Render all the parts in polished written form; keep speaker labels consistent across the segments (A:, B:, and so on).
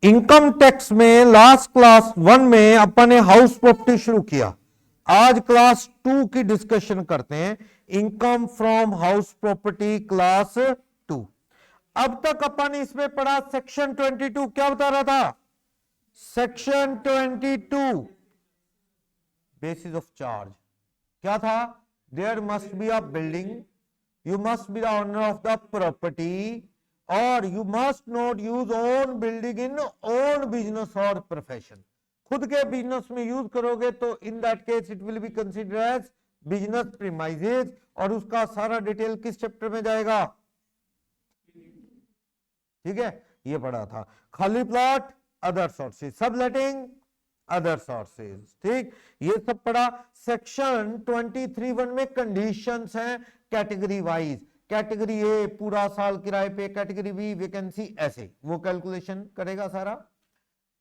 A: Income tax में last class 1 में अपन ने हाउस प्रॉपर्टी शुरू किया। आज क्लास 2 की डिस्कशन करते हैं, income from house property class 2। अब तक अपन ने इसमें पढ़ा सेक्शन 22। क्या बता रहा था? सेक्शन 22 बेसिस ऑफ चार्ज क्या था? There must be a building, you must be the owner of the property, और you must not use own building in own business और प्रोफेशन। खुद के बिजनेस में यूज करोगे तो in that case it will be considered as business premises, और उसका सारा डिटेल किस चैप्टर में जाएगा? ठीक है, ये पढ़ा था। खाली plot, other sources, subletting, other sources, ठीक, ये सब पढ़ा। सेक्शन 23(1) में कंडीशंस हैं कैटेगरी वाइज। कैटेगरी ए पूरा साल किराए पे, कैटेगरी बी वैकेंसी, ऐसे वो कैलकुलेशन करेगा सारा।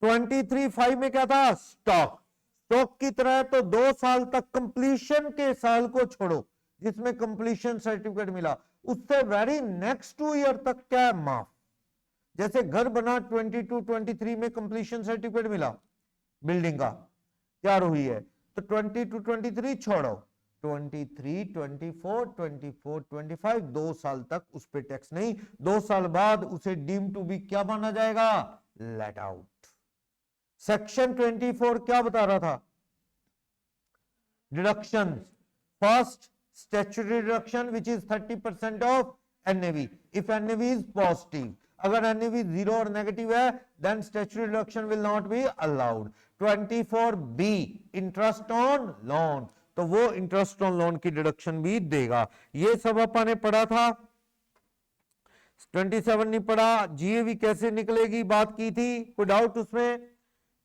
A: 23(5) में क्या था? स्टॉक। स्टॉक की तरह तो 2 साल तक, कंप्लीशन के साल को छोड़ो जिसमें कंप्लीशन सर्टिफिकेट मिला, उससे वेरी नेक्स्ट 2 ईयर तक क्या है? माफ। जैसे घर बना 22-23 में कंप्लीशन सर्टिफिकेट मिला बिल्डिंग का, तैयार हुई है, तो 22-23 छोड़ो, 23, 24, 24, 25, 2 साल तक उस पे टैक्स नहीं। 2 साल बाद उसे डीम टू बी क्या माना जाएगा? Let out. सेक्शन 24 क्या बता रहा था? Deduction. First, statutory deduction which is 30% of NAV if NAV is positive. अगर एनएवी 0 और नेगेटिव है then statutory deduction will not be allowed. 24B, interest on loan, तो वो इंटरेस्ट ऑन लोन की डिडक्शन भी देगा। ये सब अपन ने पढ़ा था। 27 नहीं पढ़ा। जीएवी कैसे निकलेगी बात की थी, कोई डाउट उसमें?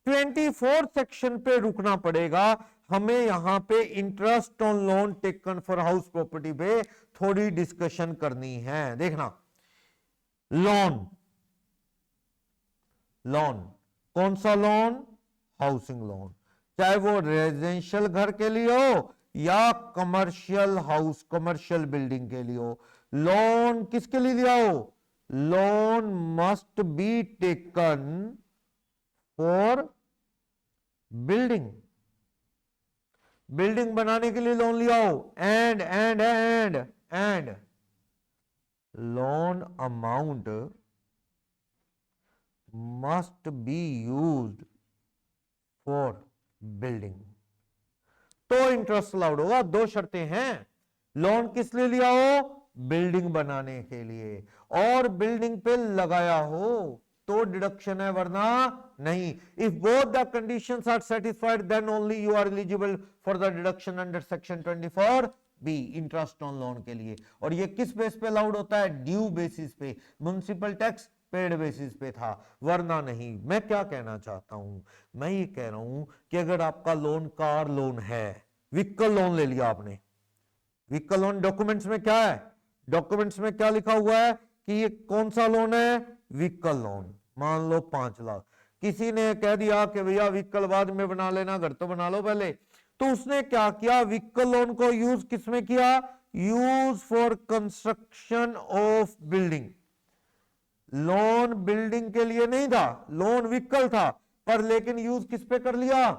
A: 24 सेक्शन पे रुकना पड़ेगा हमें। यहां पे interest on loan taken for house property पे थोड़ी डिस्कशन करनी है। देखना, लोन, लोन कौन सा लोन? हाउसिंग लोन, चाहे वो रेजिडेंशियल घर के लिए हो या कमर्शियल हाउस, कमर्शियल बिल्डिंग के लिए हो। लोन किसके लिए लिया हो? Loan must be taken for building, building बनाने के लिए लोन लिया हो। And loan amount must be used for building, तो इंटरेस्ट अलाउड होगा। 2 शर्तें हैं। लोन किस लिए लिया हो? बिल्डिंग बनाने के लिए, और बिल्डिंग पे लगाया हो तो डिडक्शन है, वरना नहीं। If both the conditions are satisfied then only you are eligible for the deduction under section 24B, interest on loan के लिए। और ये किस बेस पे अलाउड होता है? ड्यू बेसिस पे। म्युनिसिपल टैक्स पेड बेसिस पे था, वरना नहीं। मैं क्या कहना चाहता हूं? मैं ये कह रहा हूं कि अगर आपका लोन कार लोन है, व्हीकल लोन ले लिया आपने, व्हीकल लोन, डॉक्यूमेंट्स में क्या है? डॉक्यूमेंट्स में क्या लिखा हुआ है कि ये कौन सा लोन है? Vehicle loan. मान लो 5 लाख, किसी ने कह दिया कि भैया व्हीकल बाद में बना लेना, घर तो बना लो पहले, तो उसने क्या किया? व्हीकल लोन को यूज किसमें किया? Use for construction of building. Loan building के लिए नहीं था, लोन व्हीकल था, पर लेकिन यूज किस पे कर लिया?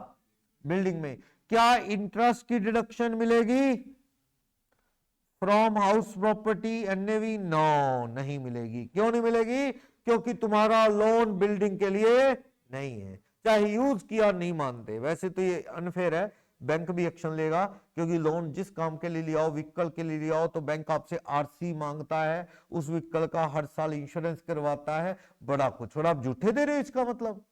A: बिल्डिंग में। क्या इंटरेस्ट की डिडक्शन मिलेगी from house property NAV? No, नहीं मिलेगी। क्यों नहीं मिलेगी? क्योंकि तुम्हारा लोन बिल्डिंग के लिए नहीं है, चाहे यूज किया नहीं मानते। वैसे तो ये अनफेयर है, बैंक भी एक्शन लेगा, क्योंकि लोन जिस काम के लिए लिया हो, व्हीकल के लिए लिया हो, तो बैंक आपसे आरसी मांगता है, उस व्हीकल का हर साल इंश्योरेंस करवाता है, बड़ा कुछ। और आप झूठे दे रहे हो इसका मतलब।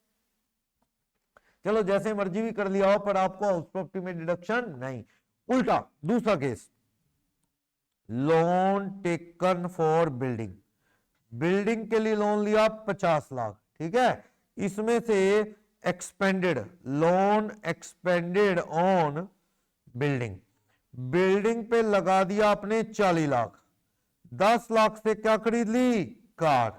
A: चलो जैसे मर्जी भी कर लिया हो, पर आपको हाउस प्रॉपर्टी में डिडक्शन नहीं। उल्टा दूसरा case, loan taken for building, building के लिए लोन लिया 50 लाख, ठीक है, इसमें से expanded, loan expanded on building, building पे लगा दिया आपने 40 लाख, 10 लाख से क्या खरीद ली? कार।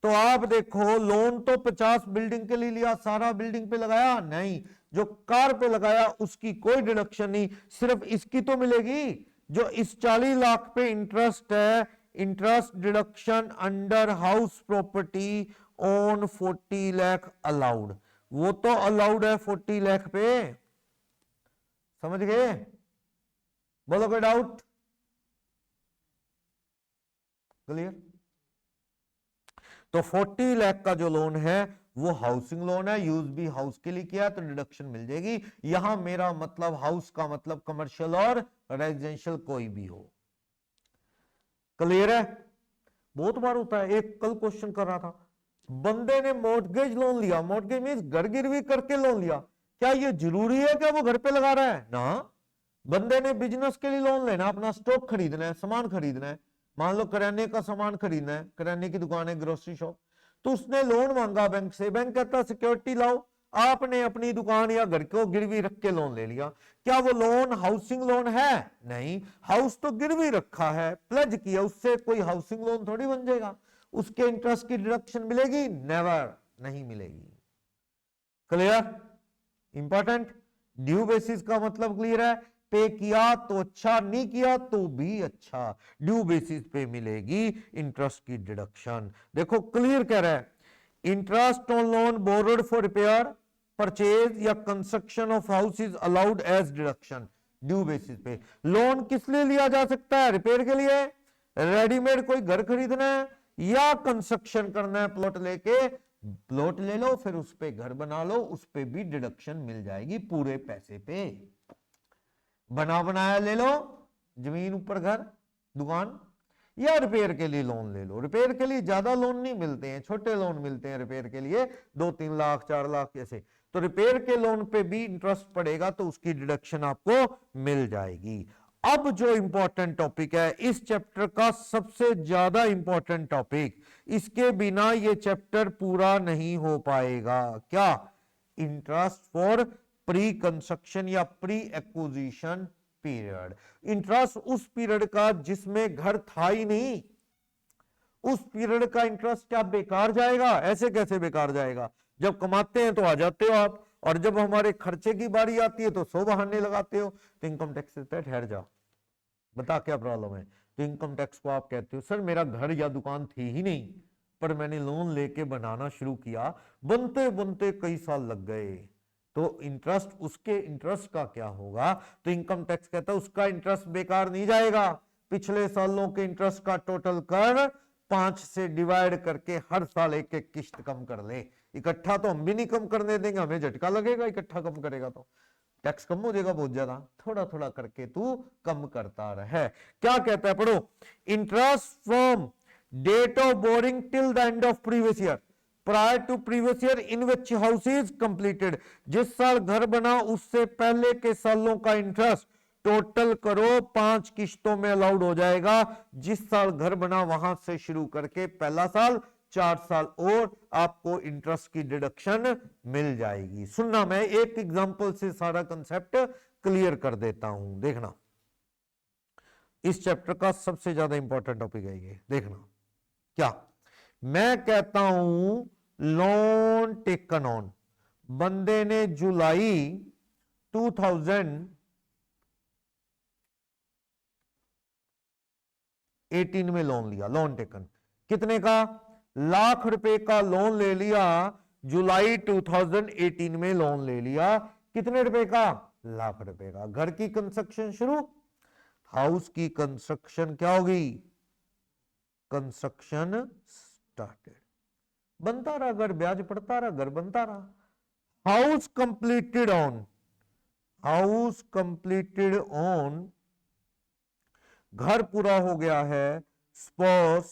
A: तो आप देखो, लोन तो 50 बिल्डिंग के लिए लिया, सारा बिल्डिंग पे लगाया नहीं, जो कार पे लगाया उसकी कोई डिडक्शन नहीं, सिर्फ इसकी तो मिलेगी। जो इस 40 लाख पे इंटरेस्ट है, interest deduction under house property on 40 lakh allowed, वो तो अलाउड है 40 लाख पे, समझ गए? बोलो कोई डाउट? क्लियर? तो 40 लाख का जो लोन है वो हाउसिंग लोन है, यूज भी हाउस के लिए किया तो डिडक्शन मिल जाएगी। यहां मेरा मतलब हाउस का मतलब कमर्शियल और रेजिडेंशियल कोई भी हो। क्लियर है? बहुत बार होता है, एक कल क्वेश्चन कर रहा था, बंदे ने मॉर्गेज लोन लिया, मॉर्गेज मींस घर गिरवी करके लोन लिया, क्या ये जरूरी है क्या वो घर पे लगा रहा है ना? बंदे ने बिजनेस के लिए लोन लेना, अपना स्टॉक खरीदना है, सामान खरीदना है, मान लो किराने का सामान खरीदना है, किराने की दुकान है, ग्रोसरी शॉप, तो उसने लोन मांगा बैंक से, बैंक कहता सिक्योरिटी लाओ, आपने अपनी दुकान या घर को गिरवी रख के लोन ले लिया, क्या वो लोन हाउसिंग लोन है? नहीं, हाउस तो गिरवी रखा है, प्लेज किया, उससे कोई हाउसिंग लोन थोड़ी बन जाएगा, उसके इंटरेस्ट की डिडक्शन मिलेगी? नेवर, नहीं मिलेगी। क्लियर? इंपॉर्टेंट। ड्यू बेसिस का मतलब क्लियर है, पे किया तो अच्छा, नहीं किया तो भी अच्छा, ड्यू बेसिस पे मिलेगी इंटरेस्ट की डिडक्शन। देखो क्लियर कह रहा है, interest on loan borrowed for repair, purchase या construction of house is allowed as deduction due basis पे। लोन किस लिए लिया जा सकता है? रिपेयर के लिए, रेडीमेड कोई घर खरीदना है या कंस्ट्रक्शन करना है, प्लॉट लेके, प्लॉट ले लो फिर उस पे घर बना लो, उस पे भी डिडक्शन मिल जाएगी पूरे पैसे पे। बना बनाया ले लो, जमीन ऊपर घर दुकान, या रिपेयर के लिए लोन ले लो। रिपेयर के लिए ज्यादा लोन नहीं मिलते हैं, छोटे लोन मिलते हैं रिपेयर के लिए, 2-3 लाख 4 लाख ऐसे, तो रिपेयर के लोन पे भी इंटरेस्ट पड़ेगा तो उसकी डिडक्शन आपको मिल जाएगी। अब जो इंपॉर्टेंट टॉपिक है इस चैप्टर का, सबसे ज्यादा इंपॉर्टेंट टॉपिक, इसके बिना ये चैप्टर पूरा नहीं हो पाएगा, क्या? इंटरेस्ट फॉर प्री कंस्ट्रक्शन या प्री एक्विजिशन पीरियड। इंटरेस्ट उस पीरियड का जिसमें घर था ही नहीं, उस पीरियड का इंटरेस्ट क्या बेकार जाएगा? ऐसे कैसे बेकार जाएगा? जब कमाते हैं तो आ जाते हो आप, और जब हमारे खर्चे की बारी आती है तो 100 बहाने लगाते हो। तो इनकम टैक्स से ठहर जा, बता क्या प्रॉब्लम है? तो इनकम टैक्स को आप कहते हो सर मेरा घर या दुकान थी ही नहीं, पर मैंने लोन लेके बनाना शुरू किया, बनते बनते कई साल लग गए, तो इंटरेस्ट, उसके इंटरेस्ट का क्या होगा? तो इनकम टैक्स कहता है उसका इंटरेस्ट बेकार नहीं जाएगा, पिछले सालों के इंटरेस्ट का टोटल कर 5 से डिवाइड करके हर साल एक एक किस्त कम कर ले। इकट्ठा तो हम भी नहीं कम करने देंगे, हमें झटका लगेगा, इकट्ठा कम करेगा तो टैक्स कम हो जाएगा बहुत ज्यादा, थोड़ा थोड़ा करके तू कम करता रहे। क्या कहता है, पढ़ो, interest from date of borrowing till the end of previous year, prior to previous year in which house is completed, जिस साल घर बना उससे पहले के सालों का इंटरेस्ट टोटल करो, 5 किस्तों में अलाउड हो जाएगा। जिस साल घर बना वहां से शुरू करके पहला साल, 4 साल और आपको इंटरेस्ट की डिडक्शन मिल जाएगी। सुनना, मैं एक एग्जांपल से सारा कंसेप्ट क्लियर कर देता हूं, देखना। इस चैप्टर का सबसे ज्यादा इंपॉर्टेंट टॉपिक है ये, देखना। क्या मैं कहता हूं, लोन टेकन ऑन, बंदे ने जुलाई 2018 में लोन लिया, लोन टेकन कितने का? लाख रुपए का लोन ले लिया, जुलाई 2018 में लोन ले लिया, कितने रुपए का? लाख रुपए का। घर की कंस्ट्रक्शन शुरू, हाउस की कंस्ट्रक्शन क्या होगी? कंस्ट्रक्शन स्टार्टेड, बनता रहा घर, ब्याज पड़ता रहा, घर बनता रहा। House completed on, house completed on, घर पूरा हो गया है सपोज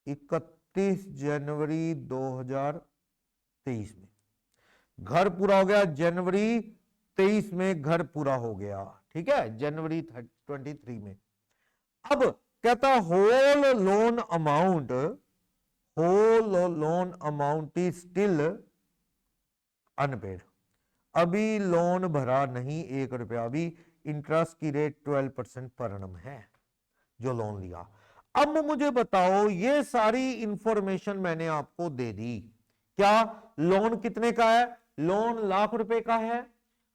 A: 31 जनवरी 2023 में, घर पूरा हो गया जनवरी 23 में, घर पूरा हो गया, ठीक है, जनवरी 23 में। अब कहता whole loan amount, whole loan amount is still unpaid, अभी लोन भरा नहीं 1 रुपया, अभी इंटरेस्ट की रेट 12% पर एनम है जो लोन लिया। अब मुझे बताओ, ये सारी इंफॉर्मेशन मैंने आपको दे दी, क्या लोन कितने का है? लोन लाख रुपए का है।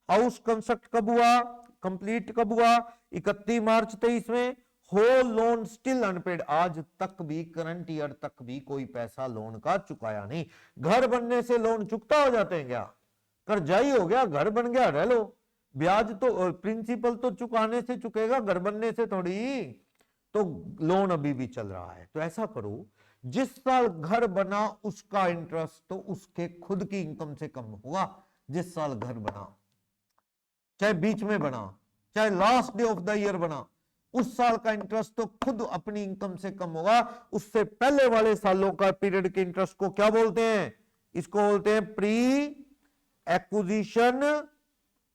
A: हाउस कंस्ट्रक्ट कब हुआ, कंप्लीट कब हुआ? 31 मार्च 23 में। होल लोन स्टिल अनपेड, आज तक भी करंट ईयर तक भी कोई पैसा लोन का चुकाया नहीं। घर बनने से लोन चुकता हो जाते हैं क्या? कर्जाई हो गया, घर बन गया, रह लो, ब्याज तो प्रिंसिपल तो चुकाने से चुकेगा, घर बनने से थोड़ी। तो लोन अभी भी चल रहा है। तो ऐसा करो, जिस साल घर बना उसका इंटरेस्ट तो उसके खुद की इनकम से कम होगा। जिस साल घर बना, चाहे बीच में बना, चाहे last day of the year बना, उस साल का इंटरेस्ट तो खुद अपनी इनकम से कम होगा। उससे पहले वाले सालों का पीरियड के इंटरेस्ट को क्या बोलते हैं? इसको बोलते हैं प्री एक्विजिशन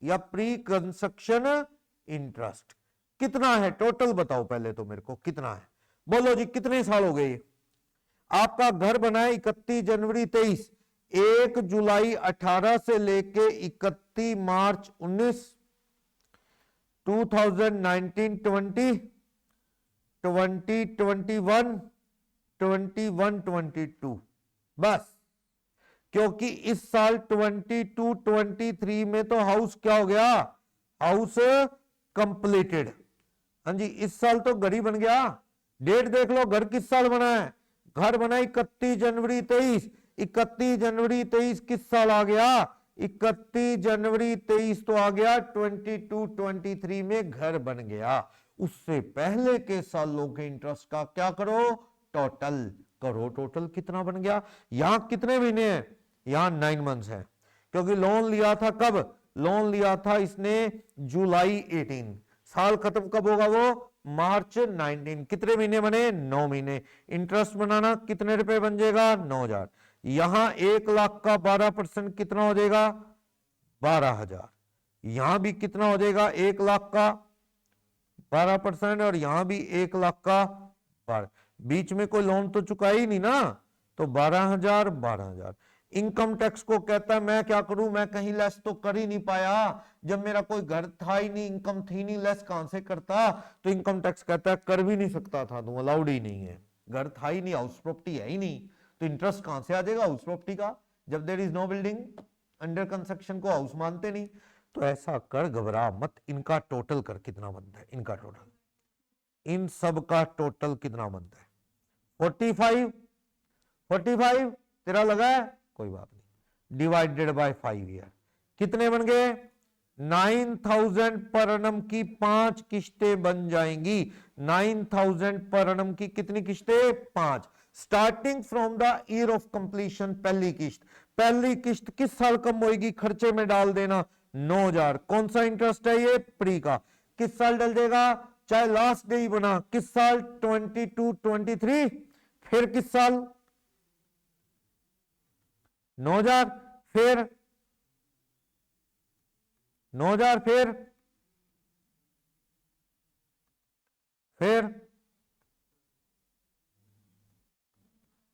A: या प्री कंस्ट्रक्शन इंटरेस्ट। कितना है टोटल बताओ पहले तो मेरे को, कितना है? बोलो जी, कितने साल हो गए? आपका घर बना है 31 जनवरी 23, 1 जुलाई 18 से लेके 31 मार्च 19, 2019 20, 20 21, 21 22, बस। क्योंकि इस साल 22 23 में तो हाउस क्या हो गया? House completed. हाँ जी, इस साल तो घर ही बन गया। डेट देख लो, घर किस साल बना है? घर बना 31 जनवरी 23, 31 जनवरी 23 किस साल आ गया? 31 जनवरी 23 तो आ गया 22 23 में घर बन गया। उससे पहले के सालों के इंटरेस्ट का क्या करो? टोटल करो। टोटल कितना बन गया? यहां कितने महीने हैं? यहां 9 मंथ्स है, क्योंकि लोन लिया था कब? लोन लिया था इसने जुलाई 18, साल खत्म कब होगा वो? मार्च 19। कितने महीने बने? 9 महीने। इंटरेस्ट बनाना कितने रुपए बन जाएगा? 9,000। यहां 1 लाख का 12% कितना हो जाएगा? 12,000। यहां भी कितना हो जाएगा? 1 लाख का 12%, और यहां भी 1 लाख का 12। बीच में कोई लोन तो चुका ही नहीं ना, तो 12,000 12,000। इनकम टैक्स को कहता है मैं क्या करूं, मैं कहीं लेस तो कर ही नहीं पाया, जब मेरा कोई घर था ही नहीं, इनकम थी नहीं, लेस कहां से करता? तो इनकम टैक्स कहता है कर भी नहीं सकता था, तो अलाउड ही नहीं है, घर था ही नहीं, हाउस प्रॉपर्टी है ही नहीं, तो इंटरेस्ट कहां से आ जाएगा हाउस प्रॉपर्टी का, जब there is no building under construction को हाउस मानते नहीं। तो ऐसा कर, घबरा मत, इनका टोटल कर कितना बनता है, इनका टोटल, इन सब का टोटल कितना बनता है? 45, 45 तेरा लगा है, कोई बात नहीं, डिवाइडेड बाय 5 ईयर कितने बन गए? 9,000 पर annum की 5 किस्तें बन जाएंगी। 9,000 पर annum की कितनी किस्तें? 5। Starting from the year of completion, पहली किस्त। पहली किस्त किस साल कम होगी? खर्चे में डाल देना 9,000। कौन सा इंटरेस्ट है ये? प्री का। किस साल डल देगा? चाहे लास्ट डे ही बना, किस साल? 22 23। फिर किस साल? 9,000, फिर 9,000, फिर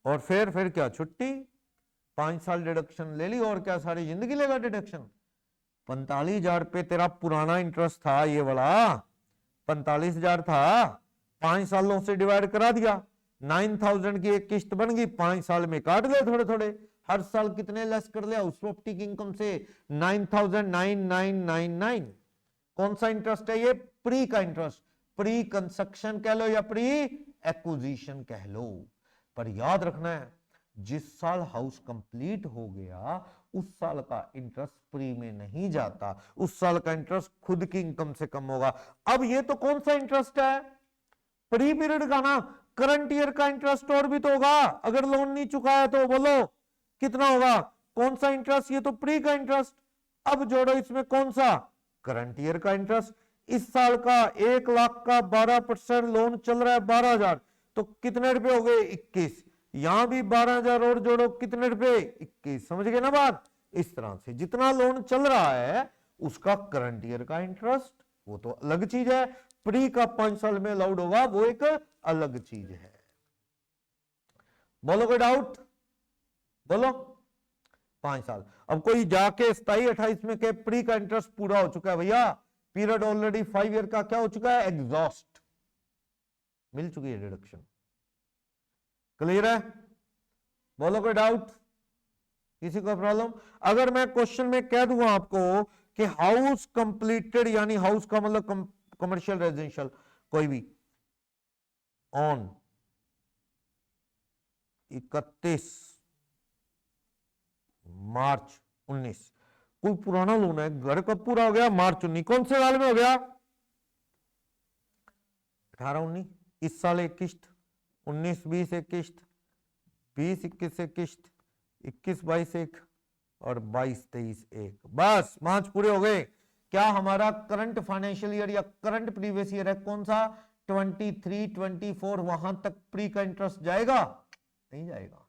A: और फिर क्या? छुट्टी। 5 साल डिडक्शन ले ली, और क्या सारी जिंदगी लेगा डिडक्शन? 45,000 पे तेरा पुराना इंटरेस्ट था, ये वाला 45,000 था, 5 सालों से डिवाइड करा दिया, 9,000 की एक किस्त बन गई, 5 साल में काट गए थोड़े थोड़े, हर साल कितने लेस कर लिया उस प्रॉपर्टी की इनकम से? 9,999। कौन सा इंटरेस्ट है ये? प्री का इंटरेस्ट। प्री कंस्ट्रक्शन कह लो या प्री एक्विजिशन कह लो, पर याद रखना है जिस साल हाउस कंप्लीट हो गया उस साल का इंटरेस्ट प्री में नहीं जाता, उस साल का इंटरेस्ट खुद की इनकम से कम होगा। अब ये तो कौन सा इंटरेस्ट है? प्री पीरियड का ना। करंट ईयर का इंटरेस्ट और भी तो होगा, अगर लोन नहीं चुकाया तो बोलो कितना होगा? कौन सा इंटरेस्ट? ये तो प्री का इंटरेस्ट। अब जोड़ो इसमें कौन सा? करंट ईयर का इंटरेस्ट। इस साल का 1 लाख का 12% लोन चल रहा है 12,000, तो कितने रुपए हो गए? 21। यहां भी 12,000 और जोड़ो, कितने रुपए? 21। समझ गए ना बात? इस तरह से जितना लोन चल रहा है उसका करंट ईयर का इंटरेस्ट वो तो अलग चीज है, प्री का 5 साल में अलाउड होगा वो एक अलग चीज है। बोलो कोई डाउट? बोलो। 5 साल। अब कोई जाके 27-28 में के प्री का इंटरेस्ट पूरा हो चुका है भैया, पीरियड ऑलरेडी 5 ईयर का क्या हो चुका है? एग्जॉस्ट, मिल चुकी है डिडक्शन। क्लियर है? बोलो कोई डाउट? किसी को प्रॉब्लम? अगर मैं क्वेश्चन में कह दूंगा आपको कि हाउस कंप्लीटेड, यानी हाउस का मतलब कमर्शियल रेजिडेंशियल कोई भी, ऑन 31 मार्च 19। कोई पुराना लोन है, घर कब पूरा हो गया? मार्च 19। कौन से साल में हो गया? 18-19। इस साल एक किस्त, 19-20 एक किस्त, 20-21 एक किस्त, 21-22 एक, और 22-23 एक। बस 5 पूरे हो गए। क्या हमारा करंट फाइनेंशियल ईयर या करंट प्रीवियस ईयर है कौन सा? 23-24। वहां तक प्री का इंटरेस्ट जाएगा? नहीं जाएगा।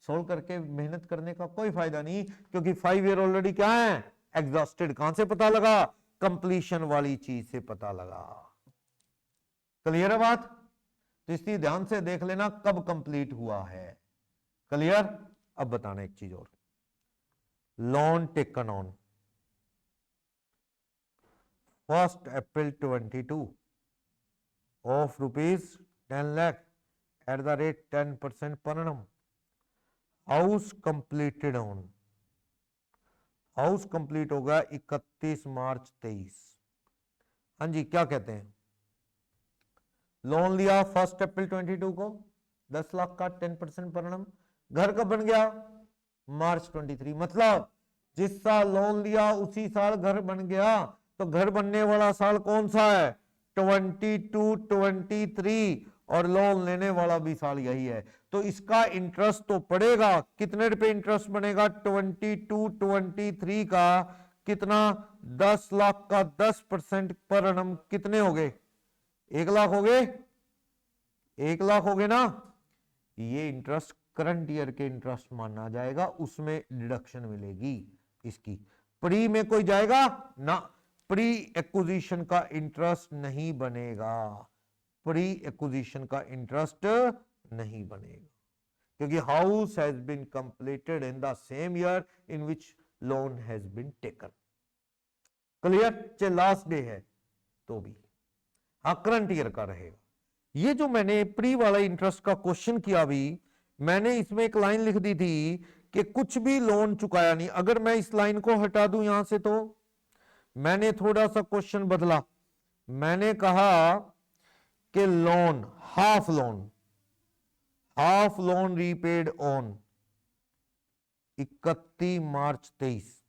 A: सोल्व करके मेहनत करने का कोई फायदा नहीं, क्योंकि 5 ईयर ऑलरेडी क्या है? एग्जॉस्टेड। कहां से पता लगा? कंप्लीशन वाली चीज से पता लगा। क्लियर है बात? तो इसलिए ध्यान से देख लेना कब कंप्लीट हुआ है। क्लियर? अब बताना एक चीज और, loan taken on 1 April 22 of ₹10 lakh at the rate 10% per annum. House completed on, house complete होगा 31 मार्च 23। हाँ जी, क्या कहते हैं? लोन लिया 1 अप्रैल 22 को 10 लाख का 10% पर annum। घर कब बन गया? मार्च 23। मतलब जिस साल लोन लिया उसी साल घर बन गया। तो घर बनने वाला साल कौन सा है? 22-23, और लोन लेने वाला भी साल यही है। तो इसका इंटरेस्ट तो पड़ेगा। कितने रुपए इंटरेस्ट बनेगा 22-23 का? कितना? 10 लाख का 10% पर annum कितने हो गए? 1 लाख हो गए। 1 लाख हो गए ना? ये इंटरेस्ट करंट ईयर के इंटरेस्ट माना जाएगा, उसमें डिडक्शन मिलेगी इसकी। प्री में कोई जाएगा ना, प्री एक्विजिशन का इंटरेस्ट नहीं बनेगा। प्री एक्विजिशन का इंटरेस्ट नहीं बनेगा, क्योंकि house has been completed in the same year in which loan has been taken. Clear? चाहे लास्ट डे है तो भी, हाँ करंट ईयर का रहेगा। ये जो मैंने प्री वाला इंटरेस्ट का क्वेश्चन किया, भी मैंने इसमें एक लाइन लिख दी थी कि कुछ भी लोन चुकाया नहीं। अगर मैं इस लाइन को हटा दूं यहां से, तो मैंने थोड़ा सा क्वेश्चन बदला। मैंने कहा कि loan, half loan repaid on 31 मार्च 23।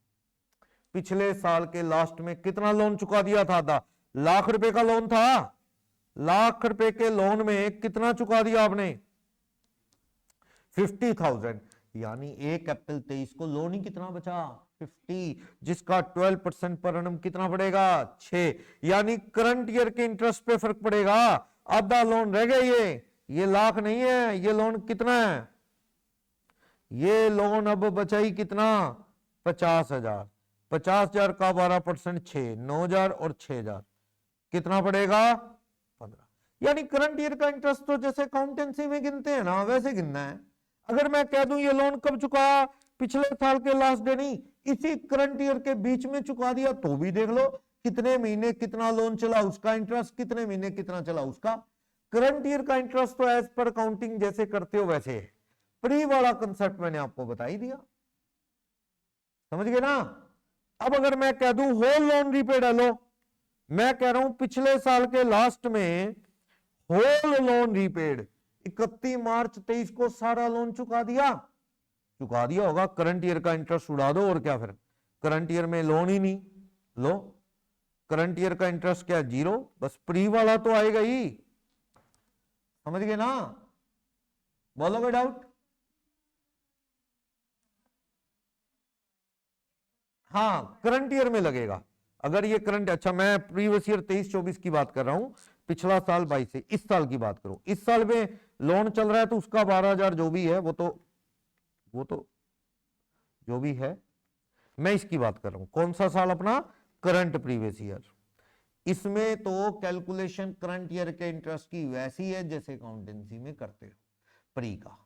A: पिछले साल के लास्ट में कितना लोन चुका दिया था? लाख रुपए का लोन था। लाख रुपए के लोन में कितना चुका दिया आपने? 50,000। यानी 1 अप्रैल 23 को लोन ही कितना बचा? 50, जिसका 12% पर annum कितना पड़ेगा? 6। यानी करंट ईयर के इंटरेस्ट पे फर्क पड़ेगा। आधा लोन रह गया। ये लाख नहीं है, ये लोन कितना है? ये लोन अब बचा ही कितना? 50,000। 50,000 का 12% 6, 9,000 और 6,000 कितना पड़ेगा? 15। यानी करंट ईयर का इंटरेस्ट तो जैसे अकाउंटेंसी में गिनते हैं ना, वैसे गिनना है। अगर मैं कह दूं ये लोन कब चुकाया? पिछले साल के लास्ट डे नहीं, इसी करंट ईयर के बीच में चुका दिया, तो भी देख लो कितने महीने कितना लोन चला, उसका इंटरेस्ट, कितने महीने कितना चला उसका। करंट ईयर का इंटरेस्ट तो एज पर अकाउंटिंग जैसे करते हो वैसे है। प्री वाला कंसेप्ट मैंने आपको बता ही दिया। समझ गए ना? अब अगर मैं कह दूं होल लोन रीपेड है, लो मैं कह रहा हूं पिछले साल के लास्ट में होल लोन रीपेड 31 मार्च 23 को सारा लोन चुका दिया होगा। करंट ईयर का इंटरेस्ट उड़ा दो, और क्या फिर? करंट ईयर में लोन ही नहीं। लो करंट ईयर का इंटरेस्ट क्या? 0। बस प्री वाला तो आएगा ही। समझ गए ना? बोलोगे डाउट? हाँ करंट ईयर में लगेगा। अगर ये करंट, अच्छा मैं प्रीवियस ईयर 23-24 की बात कर रहा हूं, पिछला साल 22 से इस साल की बात करो। इस साल में लोन चल रहा है तो उसका 12,000 जो भी है वो तो जो भी है, मैं इसकी बात कर रहा हूं। कौन सा साल? अपना करंट प्रीवियस ईयर। इसमें तो कैलकुलेशन करंट ईयर के इंटरेस्ट की वैसी है जैसे अकाउंटेंसी में करते हो प्री का।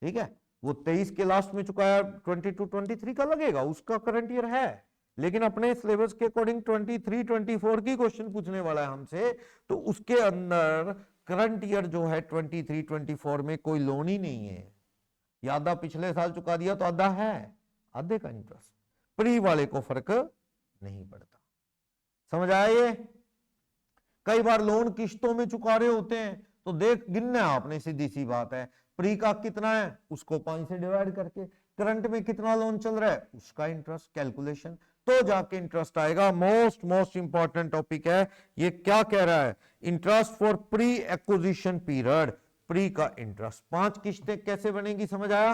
A: ठीक है? वो 23 के लास्ट में चुकाया, 22-23 का लगेगा, उसका करंट ईयर है। लेकिन अपने सिलेबस के अकॉर्डिंग 23-24 की क्वेश्चन पूछने वाला है हमसे, तो उसके अंदर करंट ईयर जो है 23-24 में कोई लोन ही नहीं है। या आधा पिछले साल चुका दिया तो आधा है, आधे का इंटरेस्ट। प्री वाले को फर्क नहीं पड़ता। समझ आया ये? कई बार लोन किश्तों में चुका रहे होते हैं तो देख गिनना है आपने, सीधी सी बात है। प्री का कितना है उसको 5 से डिवाइड करके, करंट में कितना लोन चल रहा है उसका इंटरेस्ट कैलकुलेशन, तो जाके इंटरेस्ट आएगा। मोस्ट इंपॉर्टेंट टॉपिक है ये। क्या कह रहा है, interest for pre acquisition period, pre का इंटरेस्ट। 5 किस्तें कैसे बनेगी समझ आया।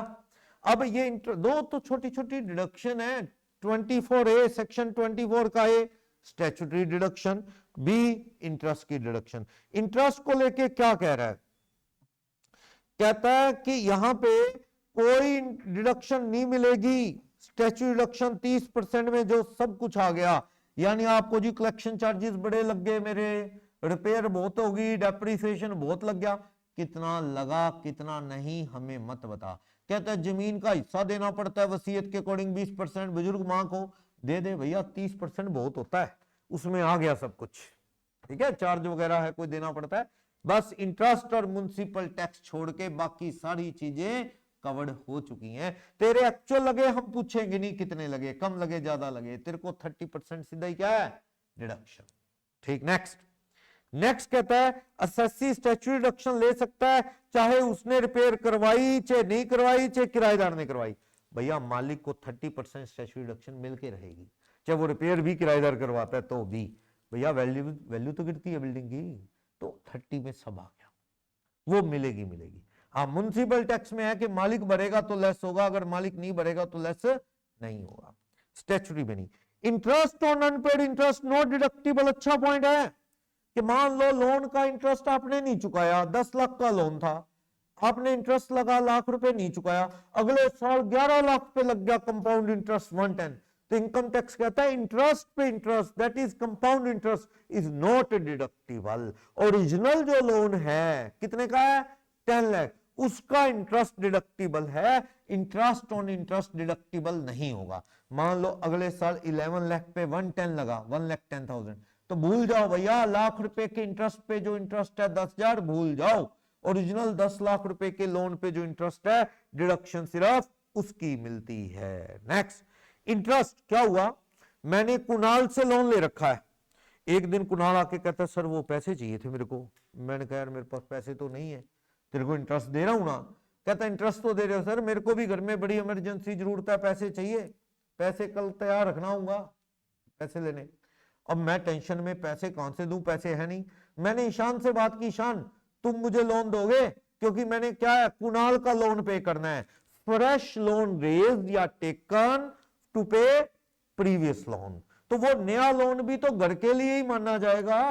A: अब ये दो तो छोटी छोटी डिडक्शन है, 24A सेक्शन 24 का ए स्टैट्यूटरी डिडक्शन, बी इंटरेस्ट की डिडक्शन। इंटरेस्ट को लेके क्या कह रहा है, कहता है कि यहां पे कोई डिडक्शन नहीं मिलेगी, स्टैच्यू डिडक्शन 30% में जो सब कुछ आ गया। यानी आपको जी कलेक्शन चार्जेस बड़े लग गए, मेरे रिपेयर बहुत होगी, डेप्रिसिएशन बहुत लग गया, कितना लगा कितना नहीं हमें मत बता। कहता है जमीन का हिस्सा देना पड़ता है वसीयत के अकॉर्डिंग 20%, बुजुर्ग मां को दे दे भैया, 30% बहुत होता है, उसमें आ गया सब कुछ, ठीक है। चार्ज वगैरह है कोई देना पड़ता है, बस इंटरेस्ट और म्युनिसिपल टैक्स छोड़ के बाकी सारी चीजें कवर्ड हो चुकी हैं। तेरे एक्चुअल लगे हम पूछेंगे नहीं कितने लगे, कम लगे ज्यादा लगे, तेरे को 30% सीधा ही क्या है डिडक्शन, ठीक। नेक्स्ट कहता है असेसी स्टैच्यूटरी डिडक्शन ले सकता है, चाहे उसने रिपेयर करवाई चाहे नहीं करवाई, चाहे किराएदार ने करवाई। भैया मालिक को 30% स्टैच्यूटरी डिडक्शन मिलके रहेगी, चाहे वो रिपेयर भी किराएदार करवाता है तो भी। भैया वैल्यू तो गिरती है बिल्डिंग की, तो 30 में सब आ गया, वो मिलेगी। हाँ म्युनिसिपल टैक्स में है कि मालिक भरेगा तो लेस होगा, अगर मालिक नहीं भरेगा तो लेस नहीं होगा, स्टैट्यूटरी में नहीं। Interest on unpaid interest not deductible, अच्छा पॉइंट है कि मान लो लोन का इंटरेस्ट आपने नहीं चुकाया, 10 लाख का लोन था, आपने इंटरेस्ट लगा लाख रुपए नहीं चुकाया, अगले साल 11 लाख पे लग गया कंपाउंड इंटरेस्ट 110, तो इनकम टैक्स कहता है इंटरेस्ट पे interest that is compound interest is not deductible. Original जो लोन है कितने का है 10 लाख, उसका इंटरेस्ट डिडक्टिबल है, इंटरेस्ट ऑन इंटरेस्ट डिडक्टिबल नहीं होगा। मान लो अगले साल 11 लाख पे 110 लगा, 1,10,000, तो भूल जाओ भैया, लाख रुपए के इंटरेस्ट पे जो इंटरेस्ट है 10,000 भूल जाओ, ओरिजिनल 10 लाख रुपए के लोन पे जो इंटरेस्ट है डिडक्शन सिर्फ उसकी मिलती है। नेक्स्ट इंटरेस्ट क्या हुआ, मैंने कुणाल से लोन ले रखा है, एक दिन कुणाल आके कहता है सर वो पैसे चाहिए थे मेरे को, मैंने कहा यार मेरे पास पैसे तो नहीं है, तेरे को इंटरेस्ट दे रहा हूं ना, कहता इंटरेस्ट तो दे रहे हो सर, मेरे को भी घर में बड़ी इमरजेंसी जरूरत है, पैसे चाहिए, पैसे कल तैयार रखना होगा पैसे लेने। अब मैं टेंशन में पैसे कहां से दूं, पैसे है नहीं। मैंने ईशान से बात की, ईशान तुम मुझे लोन दोगे, क्योंकि मैंने क्या है कुणाल का लोन पे करना है, फ्रेश लोन रेज या टेकन टू पे प्रीवियस लोन, तो वो नया लोन भी तो घर के लिए ही माना जाएगा,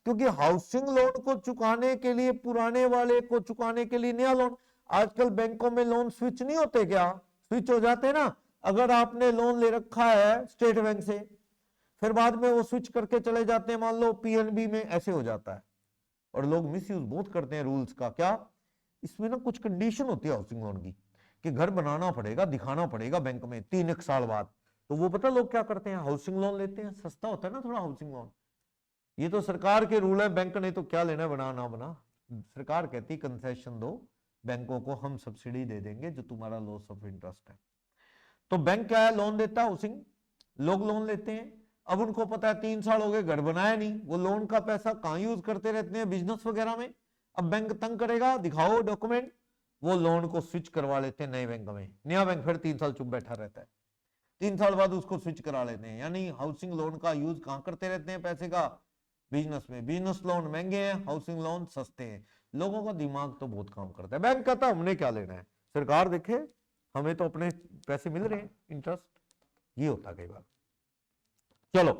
A: क्योंकि हाउसिंग लोन को चुकाने के लिए पुराने वाले को चुकाने के लिए नया लोन। आजकल बैंकों में लोन स्विच नहीं होते क्या, स्विच हो जाते ना, अगर आपने लोन ले रखा है स्टेट बैंक से, फिर बाद में वो स्विच करके चले जाते हैं, मान लो पीएनबी में, ऐसे हो जाता है। और लोग मिसयूज बहुत करते हैं रूल्स का। क्या इसमें ना कुछ कंडीशन होती है हाउसिंग लोन की, कि घर बनाना पड़ेगा, दिखाना पड़ेगा बैंक में 3 साल बाद, तो वो पता लोग क्या करते हैं, हाउसिंग लोन लेते हैं, सस्ता होता है ना थोड़ा हाउसिंग लोन। ये तो सरकार के रूल है, बैंक ने तो क्या लेना है बना ना बना, सरकार कहती कंसेशन दो बैंकों को, हम सब्सिडी दे देंगे जो तुम्हारा लॉस ऑफ इंटरेस्ट है। तो बैंक क्या है लोन देता है हाउसिंग, लोग लोन लेते हैं, अब उनको पता है 3 साल हो गए घर बनाया नहीं, वो लोन का पैसा कहां यूज करते रहते हैं, बिजनेस वगैरह में। अब बैंक तंग करेगा, दिखाओ डॉक्यूमेंट, वो लोन को स्विच करवा लेते हैं नए बैंक में, नया बैंक फिर 3 साल चुप बैठा रहता है, 3 साल बाद उसको स्विच करा लेते हैं। यानी हाउसिंग लोन का यूज कहां करते रहते हैं पैसे का, बिजनेस में। बिजनेस लोन महंगे हैं, हाउसिंग लोन सस्ते हैं। लोगों का दिमाग तो बहुत काम करता है। बैंक कहता है हमने क्या लेना है, सरकार देखे हमें तो अपने पैसे मिल रहे हैं इंटरेस्ट, ये होता कई बार। चलो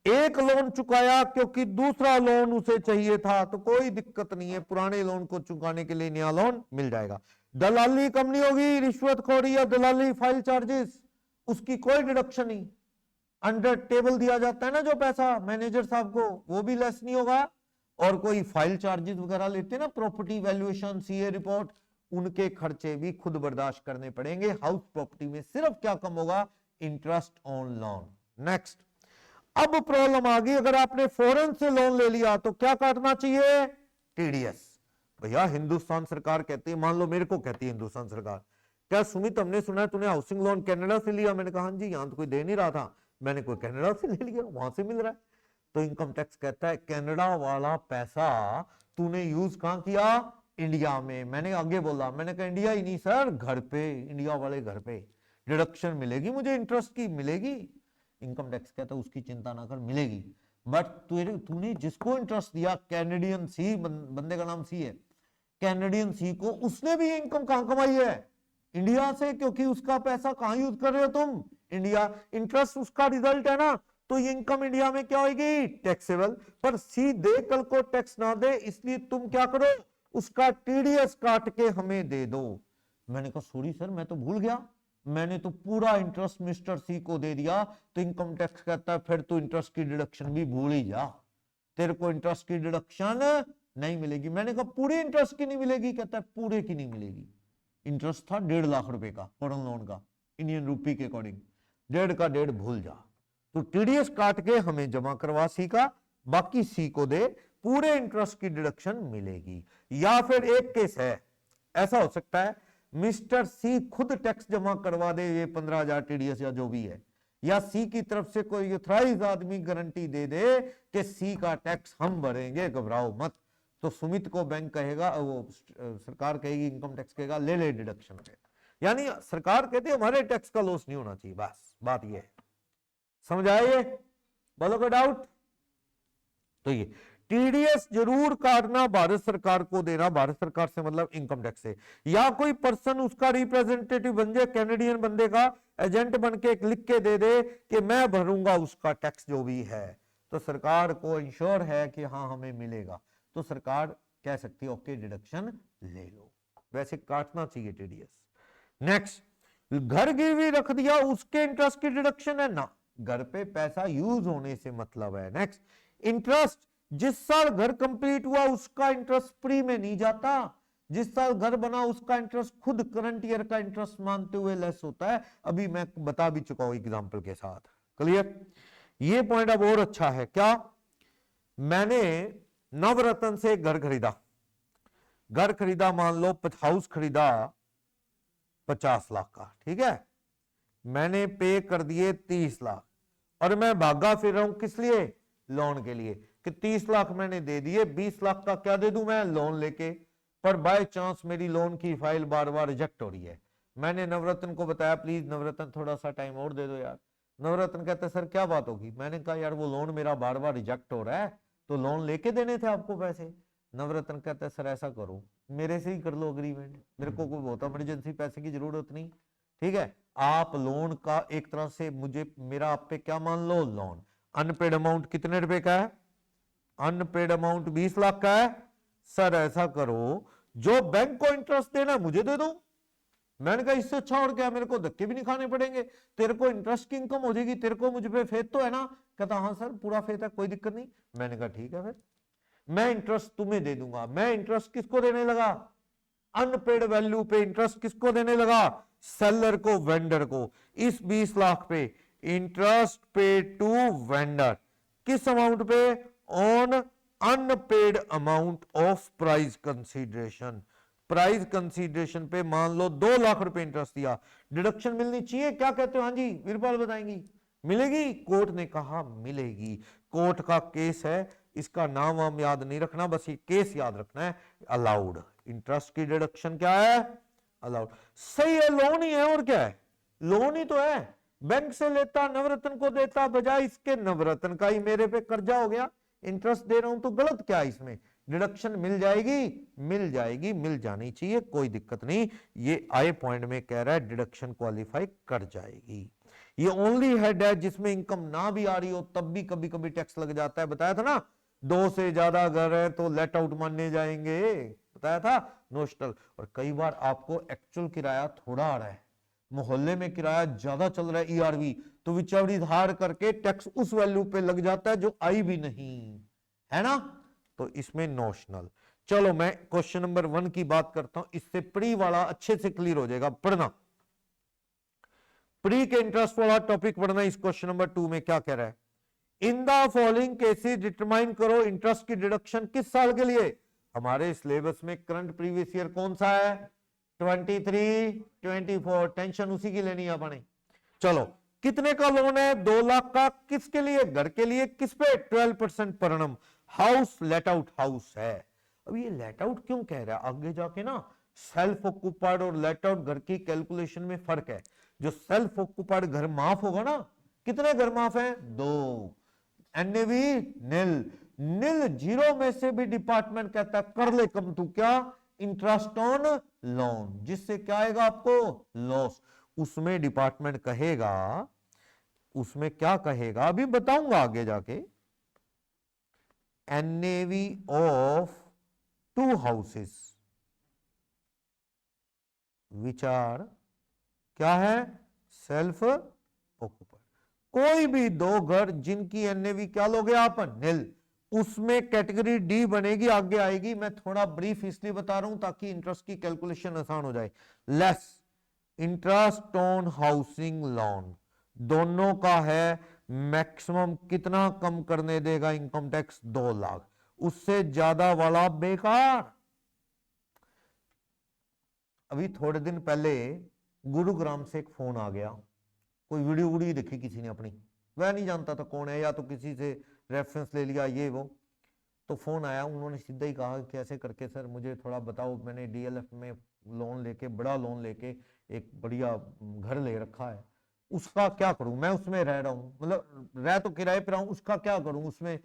A: एक लोन चुकाया क्योंकि दूसरा लोन उसे चाहिए था, तो कोई दिक्कत नहीं है, पुराने लोन को चुकाने के लिए नया लोन मिल जाएगा। दलाली कम नहीं होगी, रिश्वतखोरी या दलाली फाइल चार्जेस उसकी कोई डिडक्शन नहीं, अंडर टेबल दिया जाता है ना जो पैसा मैनेजर साहब को, वो भी लेस नहीं होगा। और कोई फाइल चार्जेस वगैरह लेते हैं ना, प्रॉपर्टी वैल्यूएशन, सीए रिपोर्ट, उनके खर्चे भी खुद बर्दाश्त करने पड़ेंगे। हाउस प्रॉपर्टी में सिर्फ क्या कम होगा, इंटरेस्ट ऑन लोन। नेक्स्ट अब प्रॉब्लम आ गई, अगर आपने फॉरेन से लोन ले लिया तो क्या काटना चाहिए, टीडीएस। भैया हिंदुस्तान सरकार कहती है, मान लो मेरे को कहती है हिंदुस्तान सरकार, क्या सुमित हमने सुना है तूने हाउसिंग लोन कनाडा से लिया, मैंने कहा हाँ जी, यहां तो कोई दे नहीं रहा था, मैंने कोई कनाडा से ले लिया, वहां से मिल रहा है। तो इनकम टैक्स कहता है कनाडा वाला पैसा तूने यूज कहां किया? इंडिया में। मैंने आगे बोला, मैंने कहा इंडिया ही नहीं सर, घर पे, इंडिया वाले घर पे डिडक्शन मिलेगी, मुझे इंटरेस्ट की मिलेगी। इनकम टैक्स कहता है उसकी चिंता ना कर, मिलेगी। बट तूने जिसको इंटरेस्ट दिया, कैनेडियन सी, बंदे का नाम सी है, कैनेडियन सी को, उसने भी इनकम कहां कमाई है? इंडिया से, क्योंकि उसका पैसा कहां यूज कर रहे हो तुम? इंडिया। इंटरेस्ट उसका रिजल्ट है ना, तो ये इनकम इंडिया में क्या होगी? टैक्सेबल। पर सी दे कल को टैक्स ना दे, इसलिए तुम क्या करो, उसका टीडीएस काट के हमें दे दो। मैंने कहा सॉरी सर, मैं तो भूल गया, मैंने तो पूरा इंटरेस्ट मिस्टर सी को दे दिया। तो इनकम टैक्स कहता है फिर तो इंटरेस्ट की डिडक्शन भी भूल ही जा, तेरे को इंटरेस्ट की डिडक्शन नहीं मिलेगी। मैंने कहा पूरे इंटरेस्ट की नहीं मिलेगी? कहता है पूरे की नहीं मिलेगी। इंटरेस्ट था 1.5 लाख रुपए का फॉरेन लोन का, इंडियन रूपी के अकॉर्डिंग, 1.5 का 1.5 भूल जा। तो टीडीएस काट के हमें जमा करवा सी का, बाकी सी को दे, पूरे इंटरेस्ट की डिडक्शन मिलेगी। या फिर एक केस है, ऐसा हो सकता है मिस्टर सी खुद टैक्स जमा करवा दे, ये 15,000 टीडीएस या जो भी है, या सी की तरफ से कोई ऑथराइज्ड आदमी गारंटी दे दे कि सी का टैक्स हम भरेंगे, घबराओ मत। तो सुमित को बैंक कहेगा, वो सरकार कहेगी, इनकम टैक्स कहेगा ले ले डिडक्शन पे। यानी सरकार कहती है हमारे टैक्स का लॉस नहीं होना चाहिए, बस बात ये है। समझ आए? बोलो कोई डाउट? तो ये टीडीएस जरूर काटना, भारत सरकार को देना, भारत सरकार से मतलब इनकम टैक्स से, या कोई पर्सन उसका रिप्रेजेंटेटिव बन जाए, कैनेडियन बंदे का एजेंट बन के लिख के दे दे कि मैं भरूंगा उसका टैक्स जो भी है, तो सरकार को इंश्योर है कि हाँ हमें मिलेगा, तो सरकार कह सकती है ओके डिडक्शन ले लो। वैसे काटना चाहिए टीडीएस। नेक्स्ट, घर गिरवी रख दिया, उसके इंटरेस्ट की डिडक्शन है ना, घर पे पैसा यूज होने से मतलब है। नेक्स्ट, इंटरेस्ट जिस साल घर कंप्लीट हुआ उसका इंटरेस्ट प्री में नहीं जाता, जिस साल घर बना उसका इंटरेस्ट खुद करंट ईयर का इंटरेस्ट मानते हुए लेस होता है। अभी मैं बता भी चुका हूं एग्जांपल के साथ। क्लियर? ये पॉइंट अब और अच्छा है। क्या? मैंने नवरत्न से घर खरीदा, घर खरीदा, मान लो हाउस खरीदा 50 लाख का, ठीक है, मैंने पे कर दिए 30 लाख, और मैं भागा फिर रहा हूं किस लिए? लोन के लिए, कि 30 लाख मैंने दे दिए, 20 लाख का क्या दे दूं मैं? लोन लेके। पर बाय चांस मेरी लोन की फाइल बार बार रिजेक्ट हो रही है। मैंने नवरत्न को बताया प्लीज नवरत्न थोड़ा सा टाइम और दे दो यार। नवरत्न कहते सर क्या बात होगी? मैंने कहा यार वो लोन मेरा बार बार रिजेक्ट हो रहा है, तो लोन लेके देने थे आपको पैसे। नवरत्न कहता है सर ऐसा करो, मेरे से ही कर लो अग्रीमेंट, मेरे को कोई बहुत इमरजेंसी पैसे की जरूरत नहीं, ठीक है, आप लोन का एक तरह से मुझे, मेरा आप पे क्या मान लो? लोन। अनपेड अमाउंट कितने रुपए का है? अनपेड अमाउंट 20 लाख का है। सर ऐसा करो, जो बैंक को इंटरेस्ट देना मुझे दे दो। मैंने कहा इससे अच्छा और क्या, मेरे को धक्के भी नहीं खाने पड़ेंगे, तेरे को इंटरेस्ट की इनकम हो जाएगी, तेरे को मुझ पे फेथ तो है ना? कहता हाँ सर पूरा फेथ है, कोई दिक्कत नहीं। मैंने कहा ठीक है, फिर मैं इंटरेस्ट तुम्हें दे दूंगा। मैं इंटरेस्ट किसको देने लगा? अनपेड वैल्यू पे इंटरेस्ट किसको देने लगा? सेलर को, वेंडर को। इस 20 लाख पे इंटरेस्ट पे टू वेंडर, किस अमाउंट पे? On unpaid amount of price consideration. Price consideration पे मान लो 2 लाख रुपए इंटरेस्ट दिया, डिडक्शन मिलनी चाहिए। क्या कहते हो? हाँ जी वीरपाल बताएंगी, मिलेगी? कोर्ट ने कहा मिलेगी। कोर्ट का केस है, इसका नाम हम याद नहीं रखना, बस ये केस याद रखना है। अलाउड, इंटरेस्ट की डिडक्शन क्या है? अलाउड। सही है, लोन ही है और क्या है, लोन ही तो है। बैंक से लेता, नवरत्न को देता, बजाय इसके नवरत्न का ही मेरे पे कर्जा हो गया, इंटरेस्ट दे रहा हूं, तो गलत क्या है इसमें? डिडक्शन मिल जाएगी, मिल जाएगी, मिल जानी चाहिए, कोई दिक्कत नहीं। ये आई पॉइंट में कह रहा है डिडक्शन क्वालिफाई कर जाएगी। ये ओनली हेड है जिसमें इनकम ना भी आ रही हो तब भी कभी कभी टैक्स लग जाता है। बताया था ना, 2 से ज्यादा घर है तो लेट आउट मानने जाएंगे, बताया था, नोशनल। और कई बार आपको एक्चुअल किराया थोड़ा आ रहा है, मोहल्ले में किराया ज्यादा चल रहा है ईआरवी, तो विचौड़ी धार करके टैक्स उस वैल्यू पे लग जाता है जो आई भी नहीं है ना, तो इसमें नोशनल। चलो मैं क्वेश्चन नंबर 1 की बात करता हूं, इससे प्री वाला अच्छे से क्लियर हो जाएगा। पढ़ना, प्री के इंटरेस्ट वाला टॉपिक पढ़ना। इस क्वेश्चन नंबर 2 में क्या कह रहा है? In the following cases determine करो इंटरेस्ट की डिडक्शन किस साल के लिए। हमारे सिलेबस में करंट प्रीवियस ईयर कौन सा है? 23, 24, टेंशन उसी की लेनी है अपने। चलो कितने का लोन है? 2 लाख का। किसके लिए? घर के लिए। किस पे? 12% पर annum। House let out house है। अब ये लेट आउट क्यों कह रहा है आगे जाके ना, सेल्फ ऑक्युपाइड और लेट आउट घर की कैलकुलेशन में फर्क है। जो सेल्फ ऑक्युपाइड घर माफ होगा ना, कितने घर माफ है? 2। एनएवी नील, नील जीरो में से भी डिपार्टमेंट कहता है कर ले कम तू क्या, इंटरेस्ट ऑन लोन, जिससे क्या आएगा आपको? लॉस। उसमें डिपार्टमेंट कहेगा, उसमें क्या कहेगा अभी बताऊंगा आगे जाके, NAV of 2 houses which are क्या है? Self occupied. कोई भी 2 घर जिनकी एनएवी क्या लोगे आप? नील, उसमें कैटेगरी डी बनेगी, आगे आएगी। मैं थोड़ा ब्रीफ इसलिए बता रहा हूं ताकि इंटरेस्ट की कैलकुलेशन आसान हो जाए। Less interest on housing loan, दोनों का है मैक्सिमम कितना कम करने देगा इनकम टैक्स? 2 लाख। उससे ज्यादा वाला बेकार। अभी थोड़े दिन पहले गुरुग्राम से एक फोन आ गया, कोई वीडियो देखी किसी ने अपनी, वह नहीं जानता था कौन है, या तो किसी से रेफरेंस ले लिया ये वो, तो फोन आया, उन्होंने सीधा ही कहा कैसे करके सर मुझे थोड़ा बताओ, मैंने डीएलएफ में लोन लेके, बड़ा लोन लेके एक बढ़िया घर ले रखा है, उसका क्या करूं? मैं उसमें रह रहा हूं, मतलब रह तो किराए पे रहा हूं, उसका क्या करूं? उसमें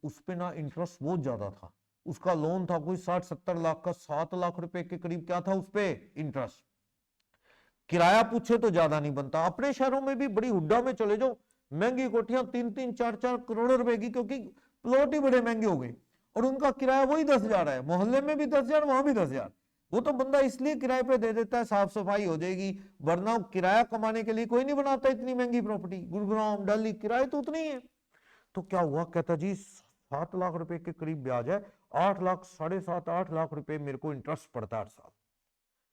A: उस पे ना इंटरेस्ट बहुत ज्यादा था, उसका लोन था कोई 60-70 लाख का, 7 लाख रुपए के करीब क्या था उस पे इंटरेस्ट। किराया पूछे तो ज्यादा नहीं बनता। अपने शहरों में भी बड़ी हुड्डा में चले जाओ, महंगी कोठियां 3-3, 4-4 करोड़ रुपए की, क्योंकि प्लॉट ही बड़े महंगे हो गए, और उनका किराया वही 10,000 है, मोहल्ले में भी 10,000, वहां भी 10,000। वो तो बंदा इसलिए किराए पे दे देता है, साफ सफाई हो जाएगी, वरना किराया कमाने के लिए कोई नहीं बनाता इतनी महंगी प्रॉपर्टी। गुरुग्राम, दिल्ली किराए तो उतनी है। तो क्या हुआ, कहता जी 7 लाख रुपए के करीब ब्याज है, 8 लाख, 7.5-8 लाख रुपए मेरे को इंटरेस्ट पड़ता है हर साल,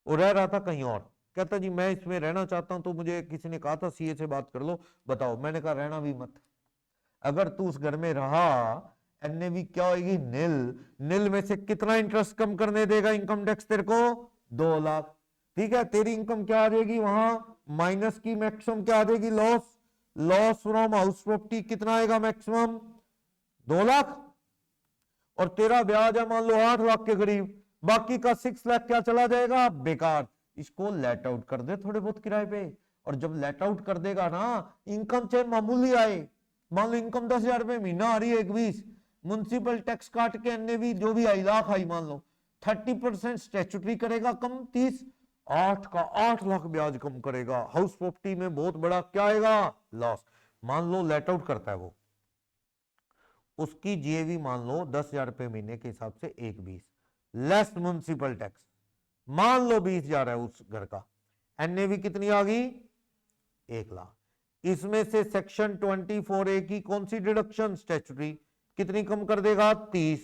A: और रह रहा था कहीं और। कहता जी मैं इसमें रहना चाहता हूं, तो मुझे किसी ने कहा था सीए से बात कर लो, बताओ। मैंने कहा रहना भी मत, अगर तू उस घर में रहा, एनएवी क्या होगी? नील। नील में से कितना इंटरेस्ट कम करने देगा इनकम टैक्स तेरे को? 2 लाख। ठीक है, तेरी इनकम क्या आ जाएगी वहां? माइनस की मैक्सिमम क्या आ जाएगी? Loss. Loss from house property कितना आएगा मैक्सिमम? 2 लाख। और तेरा ब्याज है मान लो 8 लाख के करीब, बाकी का 6 लाख क्या चला जाएगा? बेकार। इसको लेट आउट कर दे थोड़े बहुत किराए पे, और जब लेट आउट कर देगा ना, इनकम चाहे मामूली आए, मान लो इनकम 10,000 रुपए महीना आ रही है 21, म्युनिसिपल टैक्स काट के एनएवी जो भी आई लाख आई मान लो, 30% स्टैट्यूटरी करेगा कम, 30, 8 का 8 लाख ब्याज कम करेगा। हाउस प्रॉपर्टी में बहुत बड़ा क्या आएगा? लॉस। मान लो लेट आउट करता है वो, उसकी जीएवी मान लो 10,000 रुपए महीने के हिसाब से 1,20 लेस म्युनिसिपल टैक्स, मान लो 20,000 है उस घर का, एनएवी कितनी आ गई? 1 लाख। इसमें से सेक्शन 24A की कौन सी डिडक्शन? स्टैट्यूटरी, कितनी कम कर देगा? 30।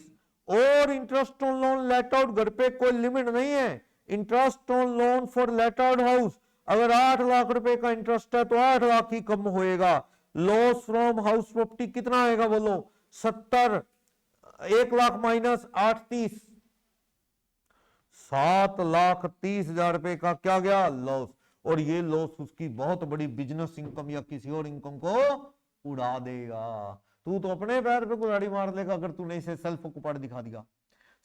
A: और interest on loan let out घर पे कोई लिमिट नहीं है, interest on loan for let out house, अगर 8 लाख रुपए का इंटरेस्ट है तो 8 लाख ही कम होएगा। लॉस फ्रॉम हाउस प्रॉपर्टी कितना आएगा बोलो? 70, 1 लाख माइनस 8, 30, 7,30,000 रुपए का क्या गया? लॉस। और ये लॉस उसकी बहुत बड़ी बिजनेस इनकम या किसी और इनकम को उड़ा देगा। तू तो अपने पैर पे कुल्हाड़ी मार लेगा अगर तूने इसे सेल्फ ऑक्युपाइड दिखा दिया।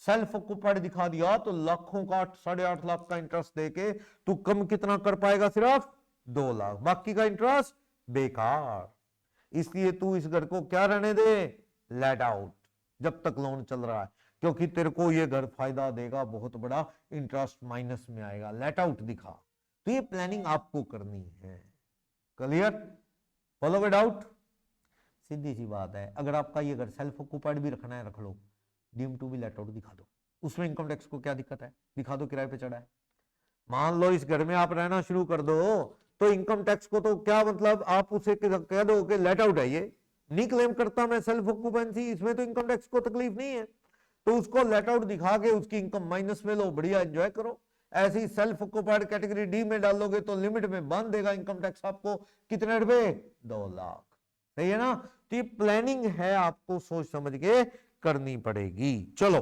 A: सेल्फ ऑक्युपाइड दिखा दिया तो लाखों का 8.5 लाख का इंटरेस्ट देके तू कम कितना कर पाएगा? सिर्फ 2 लाख, बाकी का इंटरेस्ट बेकार। इसलिए तू इस घर को क्या रहने दे? लेट आउट, जब तक लोन चल रहा है, क्योंकि तेरे को ये घर फायदा देगा बहुत बड़ा, इंटरेस्ट माइनस में आएगा। लेट आउट दिखा। तो ये प्लानिंग आपको करनी है। क्लियर? Follow with doubt? सीधी सी बात है। अगर आपका ये घर सेल्फ ऑक्युपाइड भी रखना है रख लो, डीम टू भी लेट आउट दिखा दो, उसमें इनकम टैक्स को क्या दिक्कत है? दिखा दो किराए पे चढ़ा है। मान लो इस घर में आप रहना शुरू कर दो तो इनकम टैक्स को तो क्या मतलब, आप उसे कह दो कि लेट आउट है, ये नहीं क्लेम करता मैं सेल्फ ऑक्युपेंसी, इसमें तो इनकम टैक्स को तकलीफ नहीं है, तो उसको लेट आउट दिखा के उसकी इनकम माइनस में लो, बढ़िया एंजॉय करो। ऐसे ही सेल्फ ऑक्युपाइड कैटेगरी डी में डालोगे तो लिमिट में बांध देगा इनकम टैक्स आपको, कितने रुपए? 2 लाख। सही है ना? तो ये प्लानिंग है, आपको सोच समझ के करनी पड़ेगी। चलो,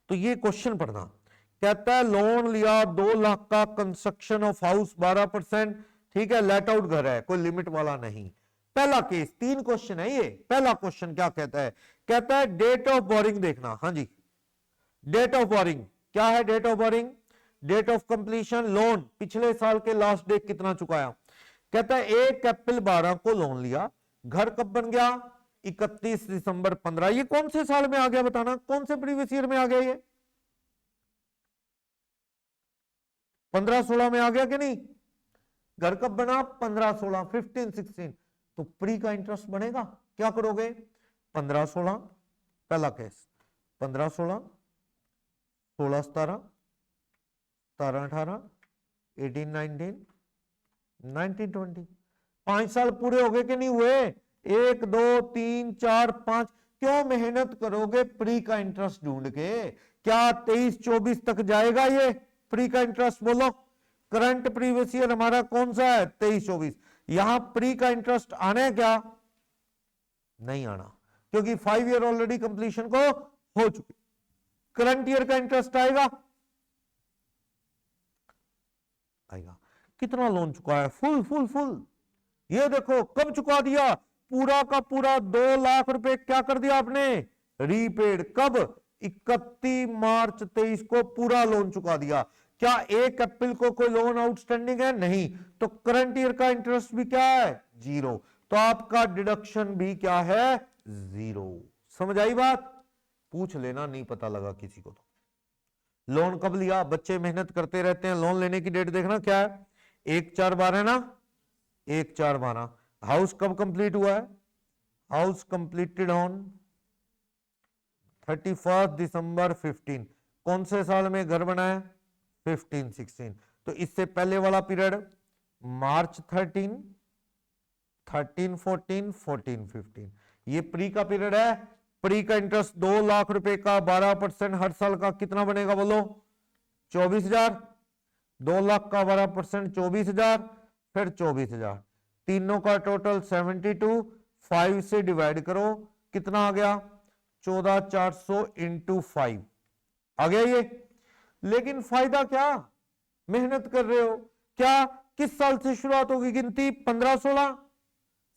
A: तो ये क्वेश्चन पढ़ना। कहता है लोन लिया 2 लाख का, कंस्ट्रक्शन ऑफ हाउस 12%, ठीक है, लेट आउट घर है, कोई लिमिट वाला नहीं। पहला केस, 3 क्वेश्चन है ये। पहला क्वेश्चन क्या कहता है कहता है डेट ऑफ बोरिंग देखना। हाँ जी, डेट ऑफ बोरिंग क्या है? Date of borrowing, date of completion, loan पिछले साल के लास्ट डेट कितना चुकाया। कहता है 1 अप्रैल 12 को लोन लिया, घर कब बन गया? 31 दिसंबर 15। ये कौन से साल में आ गया बताना, कौन से प्रीवियस ईयर में आ गया? ये 15-16 में आ गया कि नहीं? घर कब बना? 15-16, 15-16। तो प्री का इंटरेस्ट बनेगा। क्या करोगे? 15-16 पहला केस, 15-16, 16-17, 17-18, 18-19, 19-20। 5 साल पूरे हो गए कि नहीं हुए? 1 2 3 4 5। क्यों मेहनत करोगे प्री का इंटरेस्ट ढूंढ के? क्या 23-24 तक जाएगा ये प्री का इंटरेस्ट? बोलो, करंट प्रीवियस ईयर हमारा कौन सा है? 23-24। यहां प्री का इंटरेस्ट आना है क्या? नहीं आना, क्योंकि 5 ईयर ऑलरेडी कंप्लीशन को हो चुके। करंट ईयर का इंटरेस्ट आएगा? आएगा। कितना लोन चुका है? Full full full. ये देखो कब चुका दिया? पूरा का पूरा 2 लाख रुपए क्या कर दिया आपने? रीपेड। कब? 31 मार्च 23 को पूरा लोन चुका दिया। क्या 1 अप्रैल को कोई लोन आउटस्टैंडिंग है? नहीं। तो करंट ईयर का इंटरेस्ट भी क्या है? 0। तो आपका डिडक्शन भी क्या है? 0। समझ आई बात? पूछ लेना, नहीं पता लगा किसी को तो। लोन कब लिया? बच्चे मेहनत करते रहते हैं। लोन लेने की डेट देखना क्या है? 1/4/12 ना, 1/4/12। हाउस कब कंप्लीट हुआ है? हाउस कंप्लीटेड ऑन 31 दिसंबर 15। कौन से साल में घर बना है? 15-16। तो इससे पहले वाला पीरियड मार्च 13, 13-14, 14-15। ये प्री का पीरियड है। प्री का इंटरेस्ट 2 लाख रुपए का 12% हर साल का कितना बनेगा? बोलो, 24,000। 2 लाख का 12% 24,000, फिर 24,000। तीनों का टोटल 72। 5 से डिवाइड करो, कितना आ गया? 14,400 इंटू 5 आ गया ये। लेकिन फायदा क्या? मेहनत कर रहे हो। क्या किस साल से शुरुआत होगी गिनती? 15-16,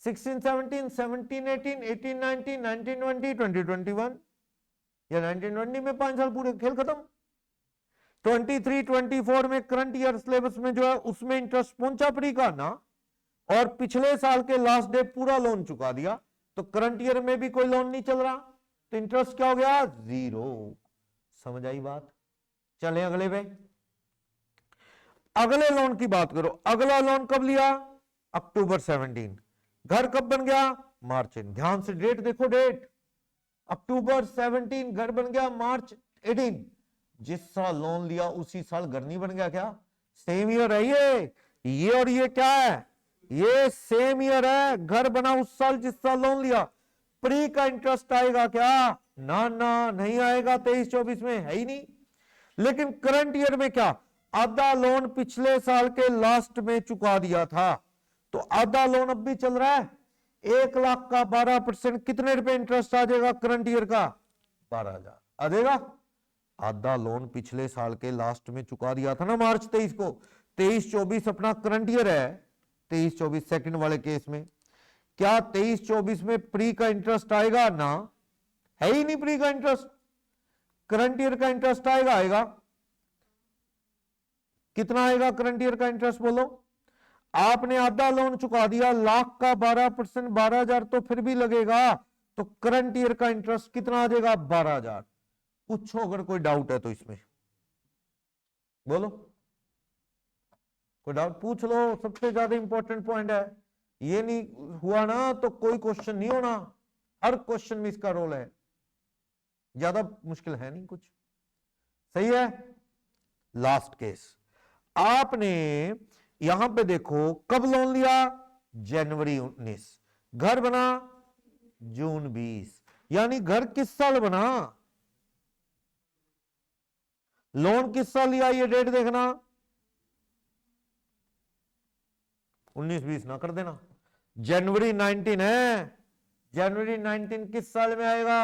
A: 16-17, 17-18, 18-19, 19-20, 20-21 या 19-20 में 5 साल पूरे, खेल खत्म। 23-24 में करंट ईयर सिलेबस में जो है उसमें इंटरेस्ट पहुंचा प्री का ना, और पिछले साल के लास्ट डे पूरा लोन चुका दिया। तो करंट ईयर में भी कोई लोन नहीं चल रहा, तो इंटरेस्ट क्या हो गया? 0। समझ आई बात? चले अगले पे। अगले लोन की बात करो। अगला लोन कब लिया? अक्टूबर 17। घर कब बन गया? मार्च। ध्यान से डेट देखो, डेट अक्टूबर 17, घर बन गया मार्च 18। जिस साल लोन लिया उसी साल घर नहीं बन गया क्या? सेम ईयर है ये और ये क्या है? ये सेम ईयर है। घर बना उस साल जिस साल लोन लिया। प्री का इंटरेस्ट आएगा क्या? ना ना, नहीं आएगा। 23-24 में है ही नहीं। लेकिन करंट ईयर में क्या? आधा लोन पिछले साल के लास्ट में चुका दिया था, तो आधा लोन अब भी चल रहा है। 1 लाख का 12% कितने रुपए इंटरेस्ट आ जाएगा करंट ईयर का? 12,000 आ जाएगा। आधा लोन पिछले साल के लास्ट में चुका दिया था ना, मार्च 23 को। 23-24 अपना करंट ईयर है। 23-24 सेकंड वाले केस में क्या 23-24 में प्री का इंटरेस्ट आएगा? ना, है ही नहीं प्री का इंटरेस्ट। करंट ईयर का इंटरेस्ट आएगा। कितना आएगा करंट ईयर का इंटरेस्ट? बोलो। आपने आधा लोन चुका दिया, लाख का 12%, 12,000 तो फिर भी लगेगा। तो करंट ईयर का इंटरेस्ट कितना आ जाएगा? 12,000। पूछो अगर कोई डाउट है तो इसमें, बोलो। कोई डाउट पूछ लो, सबसे ज्यादा इंपॉर्टेंट पॉइंट है। ये नहीं हुआ ना तो कोई क्वेश्चन नहीं होना। हर क्वेश्चन में इसका रोल है। ज्यादा मुश्किल है नहीं कुछ। सही है। लास्ट केस, आपने यहां पे देखो कब लोन लिया? जनवरी 19। घर बना जून 20। यानी घर किस साल बना? लोन किस साल लिया? ये डेट देखना, 19-20 ना कर देना। जनवरी 19 है। जनवरी 19 किस साल में आएगा?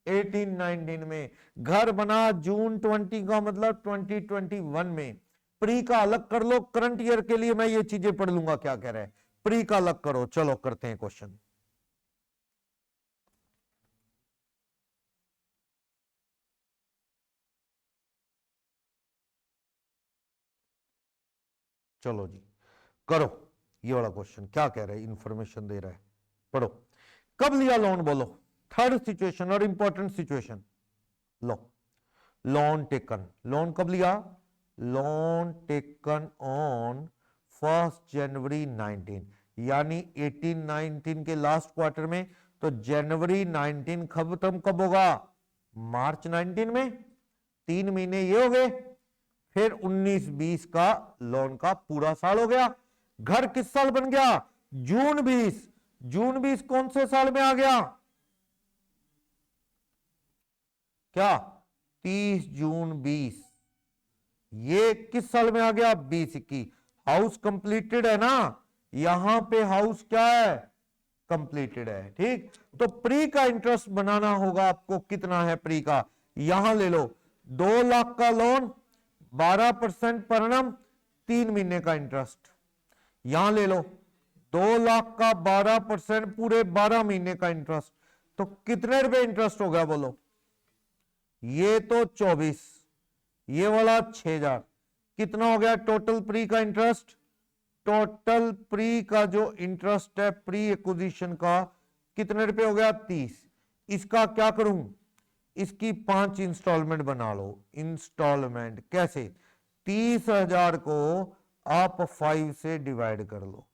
A: 18-19 में। घर बना जून 20 का मतलब 2021 में। प्री का अलग कर लो, करंट ईयर के लिए मैं ये चीजें पढ़ लूंगा क्या कह रहे हैं। प्री का अलग करो। चलो करते हैं क्वेश्चन। चलो जी करो ये वाला क्वेश्चन, क्या कह रहा है, इंफॉर्मेशन दे रहा है, पढ़ो। कब लिया लोन बोलो, थर्ड सिचुएशन और इंपॉर्टेंट सिचुएशन। लो लोन टेकन, लोन कब लिया, लोन टेकन ऑन 1 जनवरी 19, यानी 18-19 के लास्ट क्वार्टर में। तो जनवरी 19 खत्म कब होगा, मार्च 19 में, 3 महीने ये हो गए, फिर 19-20 का लोन का पूरा साल हो गया। घर किस साल बन गया, जून 20, जून 20 कौन से साल में आ गया, क्या 30 जून 20, ये किस साल में आ गया, 20-21। हाउस कंप्लीटेड है ना, यहां पे हाउस क्या है, कंप्लीटेड है, ठीक। तो प्री का इंटरेस्ट बनाना होगा आपको, कितना है प्री का, यहां ले लो 2 लाख का लोन, 12% पर एनम, 3 महीने का इंटरेस्ट। यहां ले लो 2 लाख का 12% पूरे 12 महीने का इंटरेस्ट, तो कितने रुपए इंटरेस्ट हो गया बोलो, ये तो 24, ये वाला 6000, कितना हो गया टोटल प्री का इंटरेस्ट, टोटल प्री का जो इंटरेस्ट है प्री एक्विजिशन का कितने रुपए हो गया, 30। इसका क्या करूं, इसकी 5 इंस्टॉलमेंट बना लो, इंस्टॉलमेंट कैसे, 30,000 को आप 5 से डिवाइड कर लो,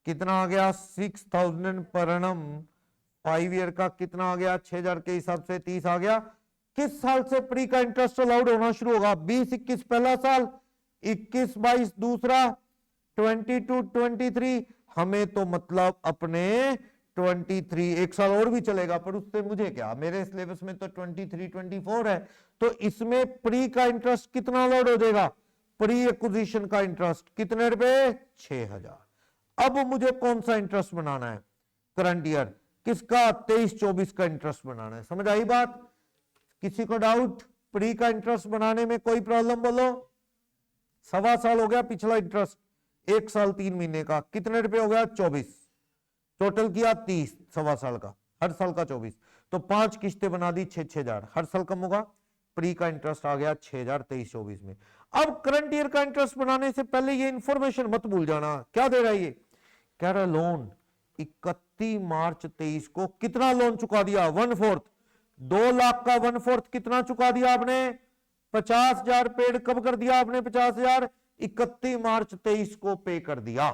A: कितना आ गया 6000 पर एनम, 5 ईयर का कितना आ गया, 6000 के हिसाब से 30 आ गया। किस साल से प्री का इंटरेस्ट अलाउड होना शुरू होगा, 20-21 पहला साल, 21-22 दूसरा, 22-23, हमें तो मतलब अपने 23, एक साल और भी चलेगा, पर उससे मुझे क्या, मेरे सिलेबस में तो 23-24 है। तो इसमें प्री का इंटरेस्ट कितना अलाउड हो जाएगा, प्री एक्विजिशन का इंटरेस्ट कितने रुपए, 6000। अब मुझे कौन सा इंटरेस्ट बनाना है, करंट ईयर, किसका, 23-24 का इंटरेस्ट बनाना है। समझ आई बात, किसी को डाउट, प्री का इंटरेस्ट बनाने में कोई प्रॉब्लम बोलो। 1.25 साल हो गया पिछला इंटरेस्ट, 1 साल 3 महीने का कितने रुपए हो गया, 24, टोटल किया 30, 1.25 साल का, हर साल का 24, तो 5 किस्तें बना दी, 6,000, हर साल कम होगा, प्री का इंटरेस्ट आ गया 6,000 23-24 में। अब करंट ईयर का इंटरेस्ट बनाने से पहले ये इंफॉर्मेशन मत भूल जाना, क्या दे रहा है ये, कह रहा लोन 31 मार्च 23 को कितना लोन चुका दिया, 1/4, 2 लाख का 1/4 कितना चुका दिया आपने, 50,000 पेड कब कर दिया आपने, 50,000 31 मार्च 23 को पे कर दिया,